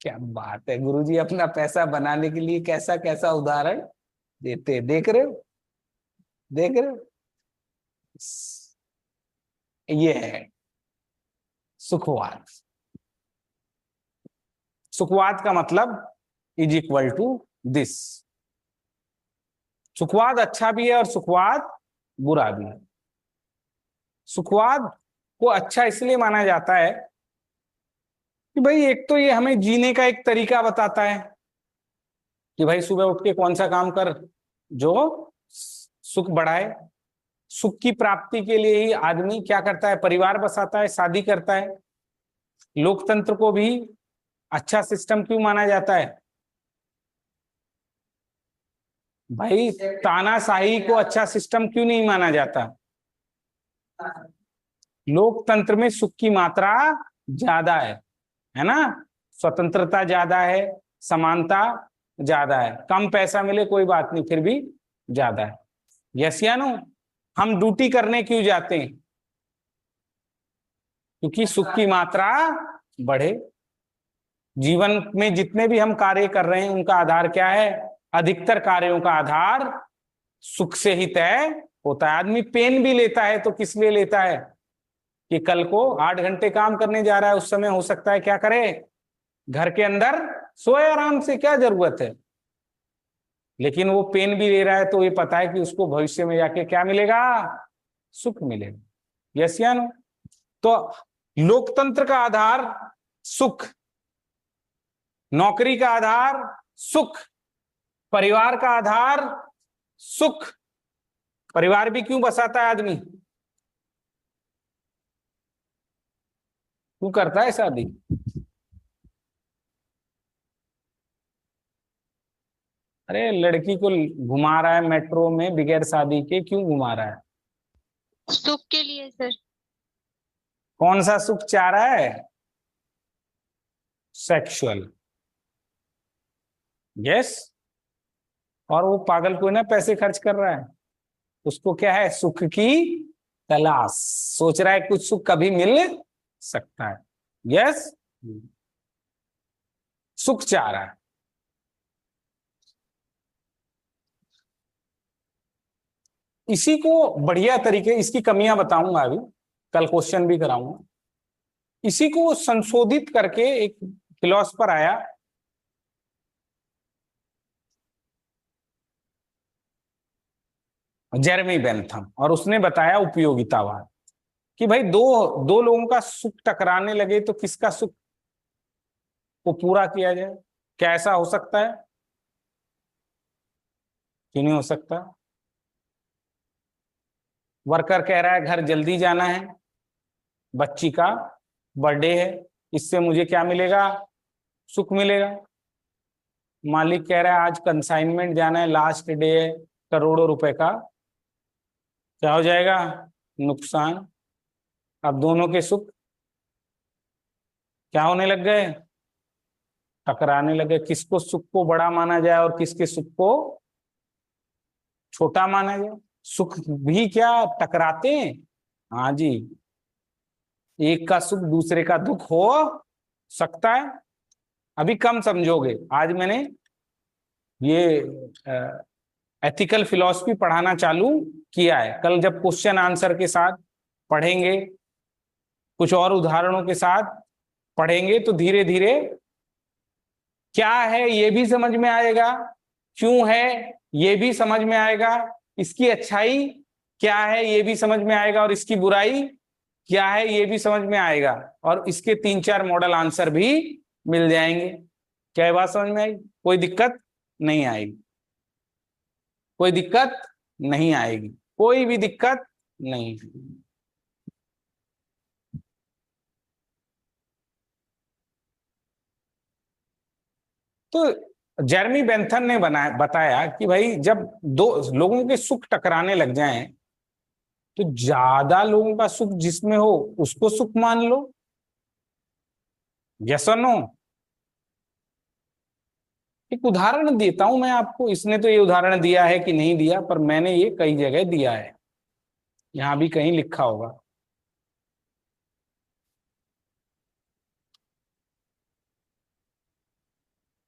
क्या बात है, गुरुजी अपना पैसा बनाने के लिए कैसा कैसा उदाहरण देते, देख रहे हो? देख रहे हो? ये है सुखवाद। सुखवाद का मतलब इज इक्वल टू दिस। सुखवाद अच्छा भी है और सुखवाद बुरा भी है। सुखवाद को अच्छा इसलिए माना जाता है कि भाई एक तो ये हमें जीने का एक तरीका बताता है कि भाई सुबह उठ के कौन सा काम कर जो सुख बढ़ाए। सुख की प्राप्ति के लिए ही आदमी क्या करता है? परिवार बसाता है, शादी करता है। लोकतंत्र को भी अच्छा सिस्टम क्यों माना जाता है? भाई तानाशाही को अच्छा सिस्टम क्यों नहीं माना जाता? लोकतंत्र में सुख की मात्रा ज्यादा है ना? स्वतंत्रता ज्यादा है, समानता ज्यादा है। कम पैसा मिले कोई बात नहीं, फिर भी ज्यादा है। यस या नो? हम ड्यूटी करने क्यों जाते हैं? क्योंकि सुख की मात्रा बढ़े। जीवन में जितने भी हम कार्य कर रहे हैं उनका आधार क्या है? अधिकतर कार्यों का आधार सुख से ही तय होता है। आदमी पेन भी लेता है तो किस लिए लेता है? कि कल को 8 घंटे काम करने जा रहा है, उस समय हो सकता है क्या करे? घर के अंदर सोए आराम से, क्या जरूरत है? लेकिन वो पेन भी ले रहा है तो ये पता है कि उसको भविष्य में जाके क्या मिलेगा? सुख मिलेगा। यस या नो? तो लोकतंत्र का आधार सुख, नौकरी का आधार सुख, परिवार का आधार सुख। परिवार भी क्यों बसाता है आदमी? क्यों करता है शादी? अरे लड़की को घुमा रहा है मेट्रो में बगैर शादी के, क्यों घुमा रहा है? सुख के लिए सर। कौन सा सुख चाह रहा है? सेक्सुअल। यस। और वो पागल को ना पैसे खर्च कर रहा है, उसको क्या है, सुख की तलाश, सोच रहा है कुछ सुख कभी मिल सकता है। यस, सुख चाह रहा है। इसी को बढ़िया तरीके, इसकी कमियां बताऊंगा अभी, कल क्वेश्चन भी कराऊंगा। इसी को संशोधित करके एक फिलोसफर आया, जेरेमी बेंथम, और उसने बताया उपयोगितावाद, कि भाई दो दो लोगों का सुख टकराने लगे तो किसका सुख को पूरा किया जाए। क्या ऐसा हो सकता है? क्यों नहीं हो सकता? वर्कर कह रहा है घर जल्दी जाना है, बच्ची का बर्थडे है, इससे मुझे क्या मिलेगा, सुख मिलेगा। मालिक कह रहा है आज कंसाइनमेंट जाना है, लास्ट डे है, करोड़ों रुपए का, क्या हो जाएगा, नुकसान। अब दोनों के सुख क्या होने लग गए, टकराने लगे। किसको सुख को बड़ा माना जाए और किसके सुख को छोटा माना जाए। सुख भी क्या टकराते हैं? हाँ जी, एक का सुख दूसरे का दुख हो सकता है। अभी कम समझोगे, आज मैंने ये एथिकल फिलॉसफी पढ़ाना चालू किया है। कल जब क्वेश्चन आंसर के साथ पढ़ेंगे, कुछ और उदाहरणों के साथ पढ़ेंगे, तो धीरे धीरे क्या है ये भी समझ में आएगा, क्यों है ये भी समझ में आएगा, इसकी अच्छाई क्या है ये भी समझ में आएगा, और इसकी बुराई क्या है ये भी समझ में आएगा, और इसके 3-4 मॉडल आंसर भी मिल जाएंगे। क्या ये बात समझ में आई? कोई दिक्कत नहीं आएगी, कोई दिक्कत नहीं आएगी, कोई भी दिक्कत नहीं। तो जेरेमी बेंथम ने बताया कि भाई जब दो लोगों के सुख टकराने लग जाएं, तो ज्यादा लोगों का सुख जिसमें हो उसको सुख मान लो। यस और नो? एक उदाहरण देता हूं मैं आपको, इसने तो ये उदाहरण दिया है कि नहीं दिया, पर मैंने ये कई जगह दिया है, यहां भी कहीं लिखा होगा।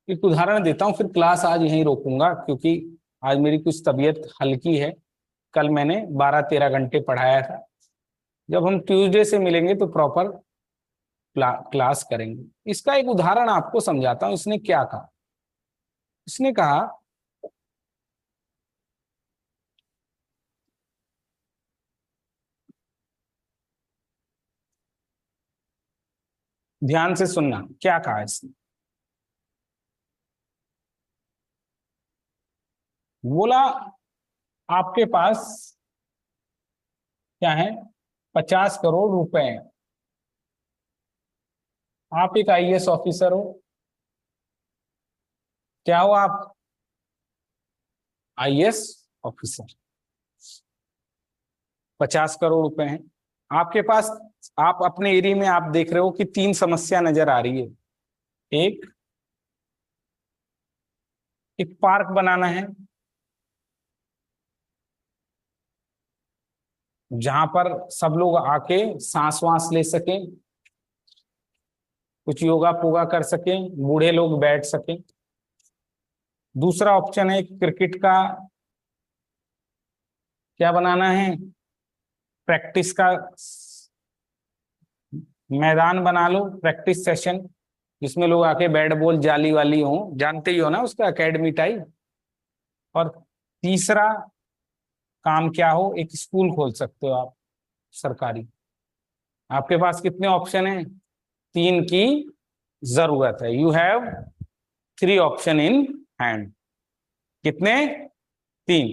एक उदाहरण देता हूं, फिर क्लास आज यहीं रोकूंगा, क्योंकि आज मेरी कुछ तबीयत हल्की है। कल मैंने 12-13 घंटे पढ़ाया था। जब हम ट्यूसडे से मिलेंगे तो प्रॉपर क्लास करेंगे। इसका एक उदाहरण आपको समझाता हूं, इसने क्या कहा। इसने कहा, ध्यान से सुनना क्या कहा इसने। बोला आपके पास क्या है, 50 करोड़ रुपए हैं। आप एक आईएएस ऑफिसर हो। क्या हो आप? IAS officer. 50 करोड़ रुपए हैं आपके पास। आप अपने एरिया में आप देख रहे हो कि 3 समस्या नजर आ रही है। एक एक पार्क बनाना है, जहां पर सब लोग आके सांस वांस ले सकें, कुछ योगा पोगा कर सकें, बूढ़े लोग बैठ सकें। दूसरा ऑप्शन है क्रिकेट का, क्या बनाना है, प्रैक्टिस का मैदान बना लो, प्रैक्टिस सेशन, जिसमें लोग आके बैट बॉल जाली वाली हो, जानते ही हो ना उसका, एकेडमी टाइप। और तीसरा काम क्या हो, एक स्कूल खोल सकते हो आप, सरकारी। आपके पास कितने ऑप्शन हैं? 3 की जरूरत है। You have 3 option in hand. कितने? 3।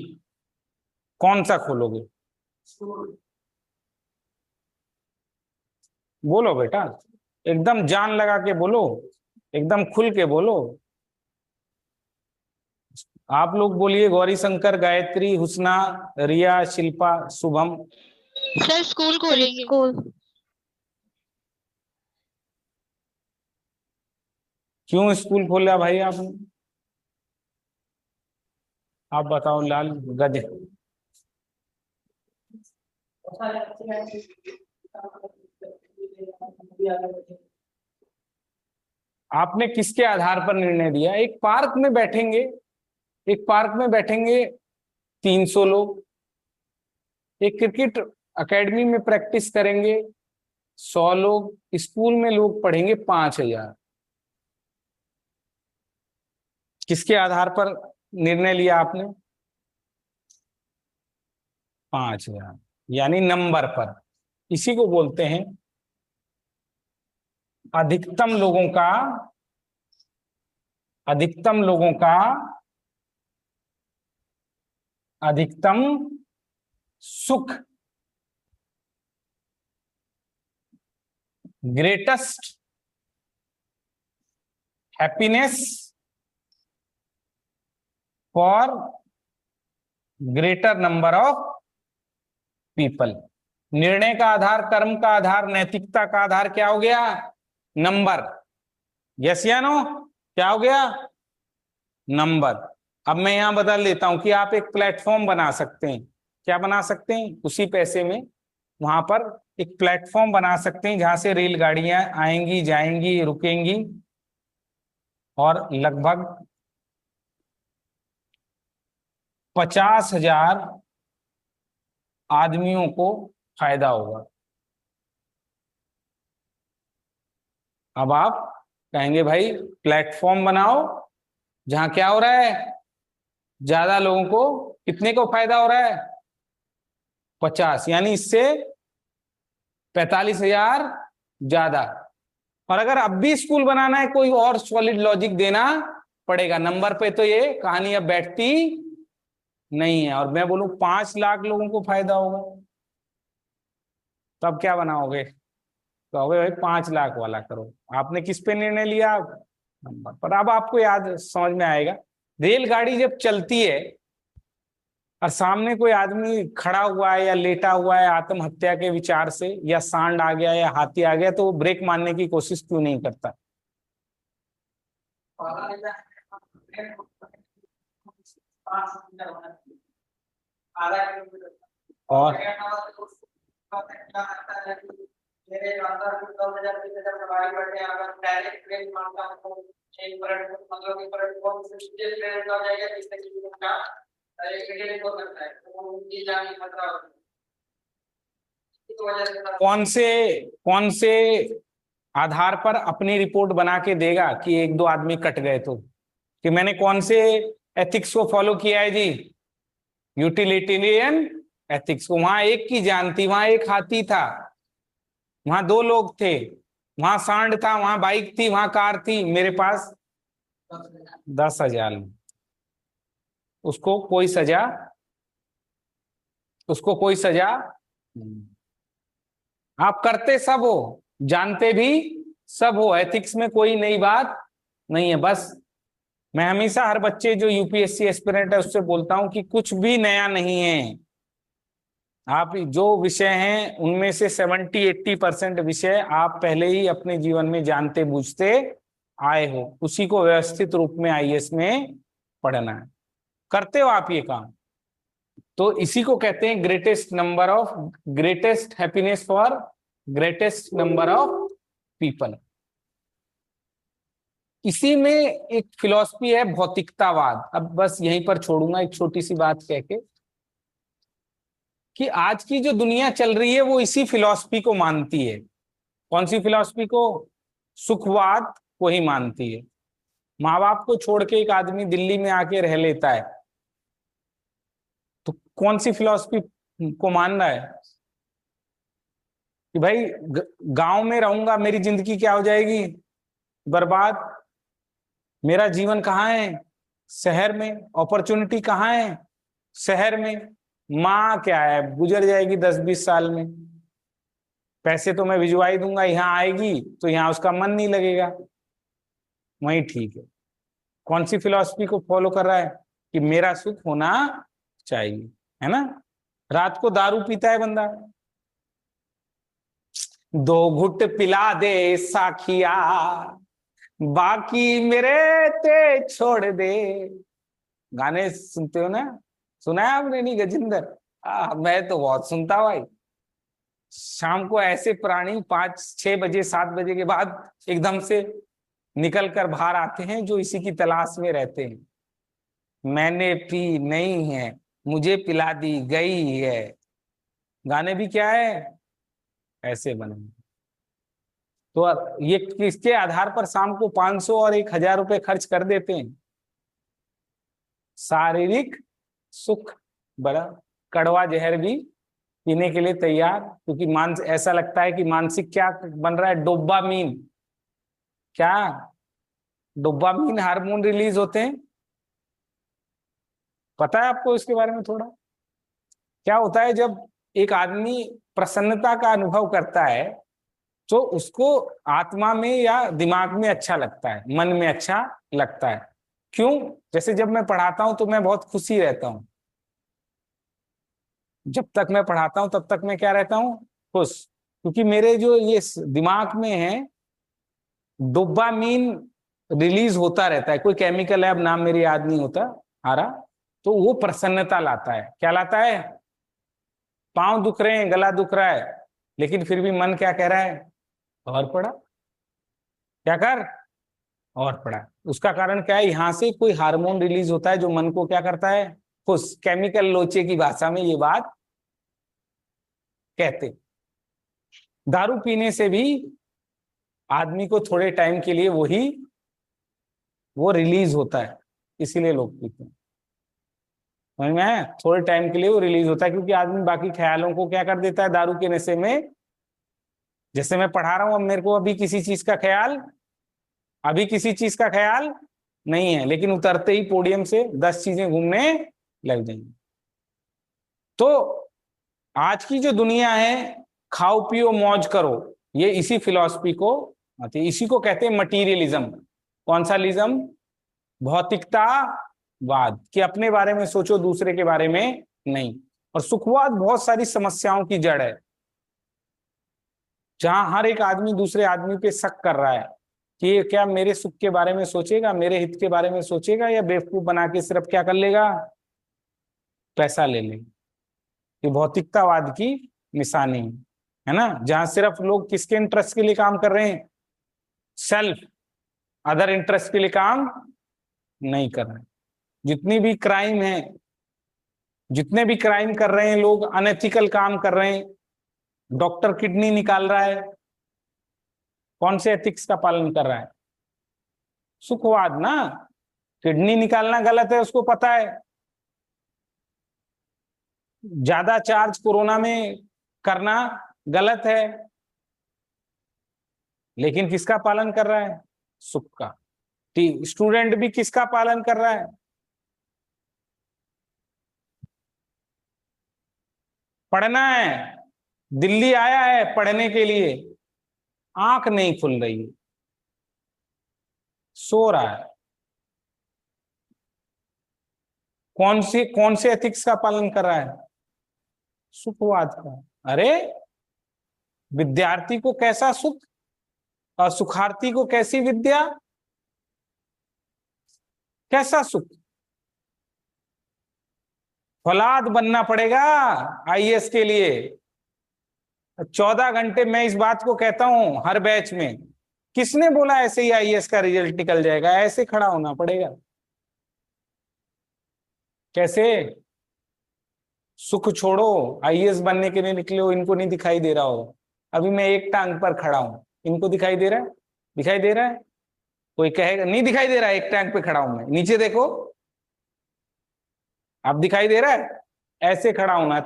कौन सा खोलोगे? बोलो बेटा, एकदम जान लगा के बोलो, एकदम खुल के बोलो। आप लोग बोलिए, गौरी शंकर, गायत्री, हुसना, रिया, शिल्पा, शुभम। सर स्कूल खोलेंगे। स्कूल। क्यों स्कूल खोला भाई आपने? आप बताओ लाल गधे। आपने किसके आधार पर निर्णय दिया? एक पार्क में बैठेंगे, एक पार्क में बैठेंगे 300 लोग, एक क्रिकेट एकेडमी में प्रैक्टिस करेंगे 100 लोग, स्कूल में लोग पढ़ेंगे 5000। किसके आधार पर निर्णय लिया आपने? 5000, यानी नंबर पर। इसी को बोलते हैं अधिकतम लोगों का, अधिकतम लोगों का अधिकतम सुख, greatest happiness for greater number of people. निर्णय का आधार, कर्म का आधार, नैतिकता का आधार क्या हो गया? नंबर। यस या नो? क्या हो गया? नंबर। अब मैं यहां बदल देता हूं कि आप एक प्लेटफॉर्म बना सकते हैं। क्या बना सकते हैं? उसी पैसे में वहां पर एक प्लेटफॉर्म बना सकते हैं जहां से रेलगाड़ियां आएंगी, जाएंगी, रुकेंगी, और लगभग 50,000 आदमियों को फायदा होगा। अब आप कहेंगे भाई प्लेटफॉर्म बनाओ जहां क्या हो रहा है? ज्यादा लोगों को, कितने को फायदा हो रहा है? 50, यानी इससे 45,000 ज्यादा। और अगर अब भी स्कूल बनाना है, कोई और सॉलिड लॉजिक देना पड़ेगा। नंबर पे तो ये कहानी अब बैठती नहीं है। और मैं बोलूं 5 लाख लोगों को फायदा होगा, तब क्या बनाओगे? कहोगे भाई 5 लाख वाला करो। आपने किस पे निर्णय लिया? नंबर पर। अब आपको याद समझ में आएगा, रेलगाड़ी जब चलती है और सामने कोई आदमी खड़ा हुआ है या लेटा हुआ है आत्महत्या के विचार से, या सांड आ गया या हाथी आ गया, तो वो ब्रेक मारने की कोशिश क्यों नहीं करता? और कौन से आधार पर अपनी रिपोर्ट बना के देगा कि 1-2 आदमी कट गए? तो कि मैंने कौन से एथिक्स को फॉलो किया है जी? यूटिलिटेरियन एथिक्स को। वहां एक की जान थी, वहां एक हाथी था, वहां 2 लोग थे, वहां सांड था, वहां बाइक थी, वहां कार थी, मेरे पास 10,000। उसको कोई सजा, उसको कोई सजा नहीं। आप करते सब हो, जानते भी सब हो, एथिक्स में कोई नई बात नहीं है। बस मैं हमेशा हर बच्चे जो यूपीएससी एस्पिरेंट है उससे बोलता हूं कि कुछ भी नया नहीं है। आप जो विषय हैं उनमें से 70-80% विषय आप पहले ही अपने जीवन में जानते बूझते आए हो, उसी को व्यवस्थित रूप में आईएएस में पढ़ना है। करते हो आप ये काम, तो इसी को कहते हैं greatest number of, greatest happiness for greatest number of people. इसी में एक फिलॉसफी है भौतिकतावाद। अब बस यहीं पर छोड़ूंगा एक छोटी सी बात कह के, कि आज की जो दुनिया चल रही है वो इसी फिलॉसफी को मानती है। कौन सी फिलॉसफी को? सुखवाद को ही मानती है। माँ बाप को छोड़ के एक आदमी दिल्ली में आके रह लेता है, तो कौन सी फिलॉसफी को मान रहा है? कि भाई गांव में रहूंगा, मेरी जिंदगी क्या हो जाएगी? बर्बाद। मेरा जीवन कहाँ है? शहर में। अपॉर्चुनिटी कहाँ है? शहर में। माँ क्या है, गुजर जाएगी 10-20 साल में। पैसे तो मैं भिजवाई दूंगा, यहाँ आएगी तो यहाँ उसका मन नहीं लगेगा, वही ठीक है। कौन सी फिलॉसफी को फॉलो कर रहा है? कि मेरा सुख होना चाहिए, है ना? रात को दारू पीता है बंदा, 2 घुट पिला दे साखिया, बाकी मेरे ते छोड़ दे। गाने सुनते हो ना? सुना है आपने? नहीं गजेंद्र? मैं तो बहुत सुनता हूँ भाई। शाम को ऐसे प्राणी 5-6 बजे 7 बजे के बाद एकदम से निकल कर बाहर आते हैं जो इसी की तलाश में रहते हैं। मैंने पी नहीं है, मुझे पिला दी गई है। गाने भी क्या है, ऐसे बने। तो ये किसके आधार पर शाम को 500 और 1000 रुपए खर्च कर देते हैं? शारीरिक सुख, बड़ा कड़वा जहर भी पीने के लिए तैयार, क्योंकि ऐसा लगता है कि मानसिक क्या बन रहा है, डोपामीन। क्या? डोपामीन हार्मोन रिलीज होते हैं। पता है आपको इसके बारे में थोड़ा? क्या होता है जब एक आदमी प्रसन्नता का अनुभव करता है तो उसको आत्मा में या दिमाग में अच्छा लगता है, मन में अच्छा लगता है। क्यों? जैसे जब मैं पढ़ाता हूं तो मैं बहुत खुशी रहता हूं। जब तक मैं पढ़ाता हूं तब तक मैं क्या रहता हूं? खुश। क्योंकि मेरे जो ये दिमाग में है डोपामीन रिलीज होता रहता है, कोई केमिकल है, अब नाम मेरे याद नहीं होता आ रहा, तो वो प्रसन्नता लाता है। क्या लाता है? पांव दुख रहे हैं, गला दुख रहा है, लेकिन फिर भी मन क्या कह रहा है? और पढ़ा। क्या कर? और पढ़ा। उसका कारण क्या है? यहां से कोई हार्मोन रिलीज होता है जो मन को क्या करता है? खुश। केमिकल लोचे की भाषा में ये बात कहते। दारू पीने से भी आदमी को थोड़े टाइम के लिए वो रिलीज होता है, इसीलिए लोग पीते हैं। समझ में आया? थोड़े टाइम के लिए वो रिलीज होता है, क्योंकि आदमी बाकी ख्यालों को क्या कर देता है दारू के नशे में। जैसे मैं पढ़ा रहा हूं, अब मेरे को अभी किसी चीज का ख्याल नहीं है, लेकिन उतरते ही पोडियम से 10 चीजें घूमने लग जाएंगी। तो आज की जो दुनिया है, खाओ पियो मौज करो, ये इसी फिलॉसफी को आती है। इसी को कहते हैं मटीरियलिज्म। कौन सा लिज्म? भौतिकतावाद, कि अपने बारे में सोचो, दूसरे के बारे में नहीं। और सुखवाद बहुत सारी समस्याओं की जड़ है, जहां हर एक आदमी दूसरे आदमी पे शक कर रहा है कि ये क्या मेरे सुख के बारे में सोचेगा, मेरे हित के बारे में सोचेगा, या बेवकूफ बना के सिर्फ क्या कर लेगा? पैसा ले लेगा। ये भौतिकतावाद की निशानी है ना, जहां सिर्फ लोग किसके इंटरेस्ट के लिए काम कर रहे हैं? सेल्फ, अदर इंटरेस्ट के लिए काम नहीं कर रहे हैं। जितने भी क्राइम कर रहे हैं लोग, अनएथिकल काम कर रहे हैं। डॉक्टर किडनी निकाल रहा है, कौन से एथिक्स का पालन कर रहा है? सुखवाद ना। किडनी निकालना गलत है, उसको पता है। ज्यादा चार्ज कोरोना में करना गलत है, लेकिन किसका पालन कर रहा है? सुख का। स्टूडेंट भी किसका पालन कर रहा है? पढ़ना है, दिल्ली आया है पढ़ने के लिए, आंख नहीं खुल रही है, सो रहा है। कौन से एथिक्स का पालन कर रहा है? सुखवाद का। अरे विद्यार्थी को कैसा सुख और सुखार्थी को कैसी विद्या? कैसा सुख? फौलाद बनना पड़ेगा आईएएस के लिए। 14 घंटे मैं इस बात को कहता हूं हर बैच में। किसने बोला ऐसे ही आईएएस का रिजल्ट निकल जाएगा? ऐसे खड़ा होना पड़ेगा। कैसे? सुख छोड़ो, आईएएस बनने के लिए निकले हो, इनको नहीं दिखाई दे रहा हो? अभी मैं एक टांग पर खड़ा हूं, इनको दिखाई दे रहा है? दिखाई दे रहा है? कोई कहेगा नहीं दिखाई दे रहा है, एक टांग पे खड़ा हूं मैं। नीचे देखो, अब दिखाई दे रहा है? ऐसे खड़ा होना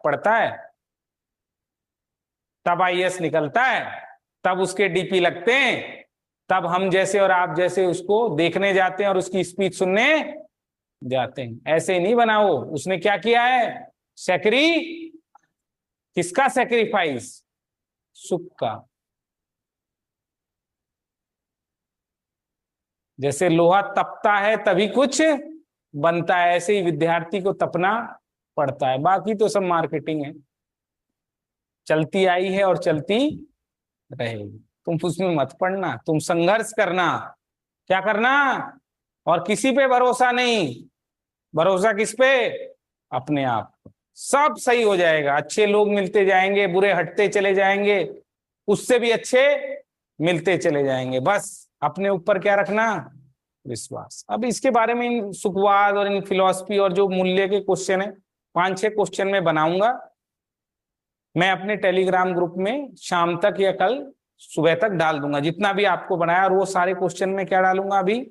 पड़ता है, तब आईएएस निकलता है, तब उसके डीपी लगते हैं, तब हम जैसे और आप जैसे उसको देखने जाते हैं और उसकी स्पीच सुनने जाते हैं। ऐसे नहीं बना वो। उसने क्या किया है? किसका सेक्रीफाइस? सुख का। जैसे लोहा तपता है तभी कुछ बनता है, ऐसे ही विद्यार्थी को तपना पड़ता है। बाकी तो सब मार्केटिंग है, चलती आई है और चलती रहेगी। तुम उसमें मत पड़ना, तुम संघर्ष करना। क्या करना? और किसी पे भरोसा नहीं। भरोसा किस पे? अपने आप पे। सब सही हो जाएगा, अच्छे लोग मिलते जाएंगे, बुरे हटते चले जाएंगे, उससे भी अच्छे मिलते चले जाएंगे। बस अपने ऊपर क्या रखना? विश्वास। अब इसके बारे में इन सुखवाद और इन फिलॉसफी और जो मूल्य के क्वेश्चन है, 5-6 क्वेश्चन में बनाऊंगा। मैं अपने टेलीग्राम ग्रुप में शाम तक या कल सुबह तक डाल दूंगा, जितना भी आपको बनाया, और वो सारे क्वेश्चन में क्या डालूंगा अभी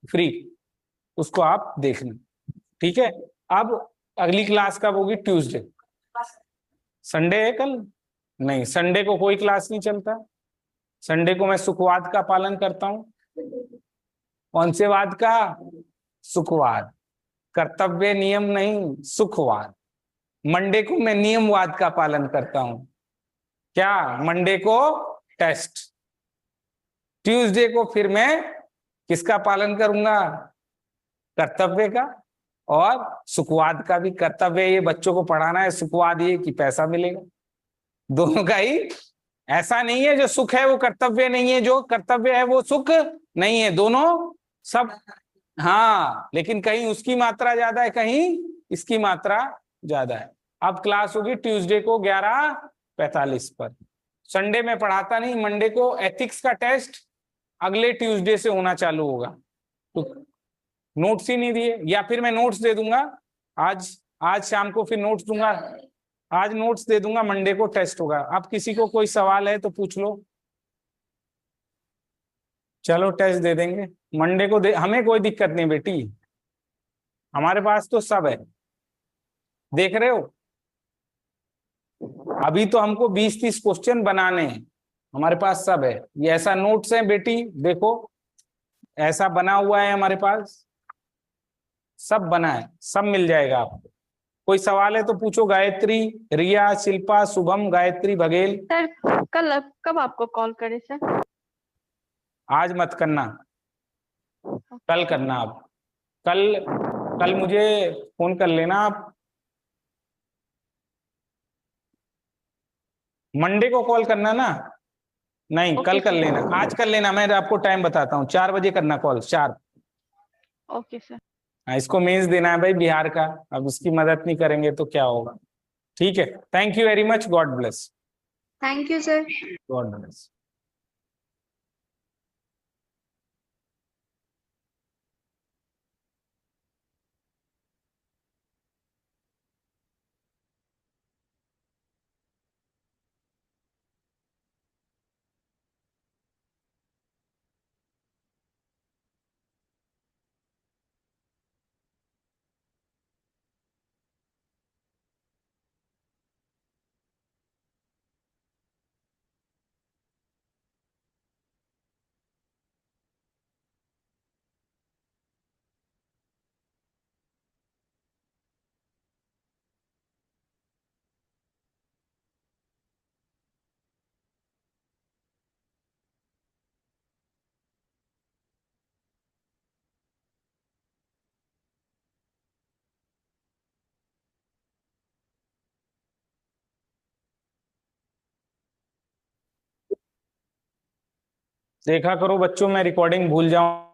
फ्री, उसको आप देख लें। ठीक है। अब अगली क्लास कब होगी? ट्यूसडे। संडे है कल? नहीं, संडे को कोई क्लास नहीं चलता। संडे को मैं सुखवाद का पालन करता हूं। कौन से वाद का? सुखवाद। कर्तव्य नियम नहीं, सुखवाद। मंडे को मैं नियमवाद का पालन करता हूं। क्या? मंडे को टेस्ट। ट्यूसडे को फिर मैं किसका पालन करूंगा? कर्तव्य का। और सुखवाद का भी। कर्तव्य ये बच्चों को पढ़ाना है, सुखवाद ये कि पैसा मिलेगा। दोनों का ही। ऐसा नहीं है जो सुख है वो कर्तव्य नहीं है, जो कर्तव्य है वो सुख नहीं है, दोनों सब। हाँ, लेकिन कहीं उसकी मात्रा ज्यादा है, कहीं इसकी मात्रा ज्यादा है। अब क्लास होगी ट्यूसडे को 11:45 पर। संडे में पढ़ाता नहीं, मंडे को एथिक्स का टेस्ट अगले ट्यूसडे से होना चालू होगा। तो नोट्स ही नहीं दिए, या फिर मैं नोट्स दे दूंगा आज। आज शाम को फिर नोट्स दूंगा। आज नोट्स दे दूंगा, मंडे को टेस्ट होगा। अब किसी को कोई सवाल है तो पूछ लो। चलो टेस्ट दे देंगे मंडे को, हमें कोई दिक्कत नहीं बेटी, हमारे पास तो सब है। देख रहे हो, अभी तो हमको 20-30 क्वेश्चन बनाने हैं, हमारे पास सब है। ये ऐसा नोट्स है बेटी, देखो ऐसा बना हुआ है हमारे पास, सब बना है, सब मिल जाएगा आपको। कोई सवाल है तो पूछो। गायत्री, रिया, शिल्पा, शुभम, गायत्री बघेल। सर कब आपको कॉल करे सर? आज मत करना, कल करना। आप कल कल मुझे फोन कर लेना आप। मंडे को कॉल करना ना? नहीं, ओके कल कर सर। लेना। आज कर लेना, मैं आपको टाइम बताता हूँ, 4 बजे करना कॉल, 4। Okay sir. हाँ, इसको मेंस देना है भाई बिहार का, अब उसकी मदद नहीं करेंगे तो क्या होगा। ठीक है, thank you very much, God bless. Thank you sir. God bless. देखा करो बच्चों, मैं रिकॉर्डिंग भूल जाऊं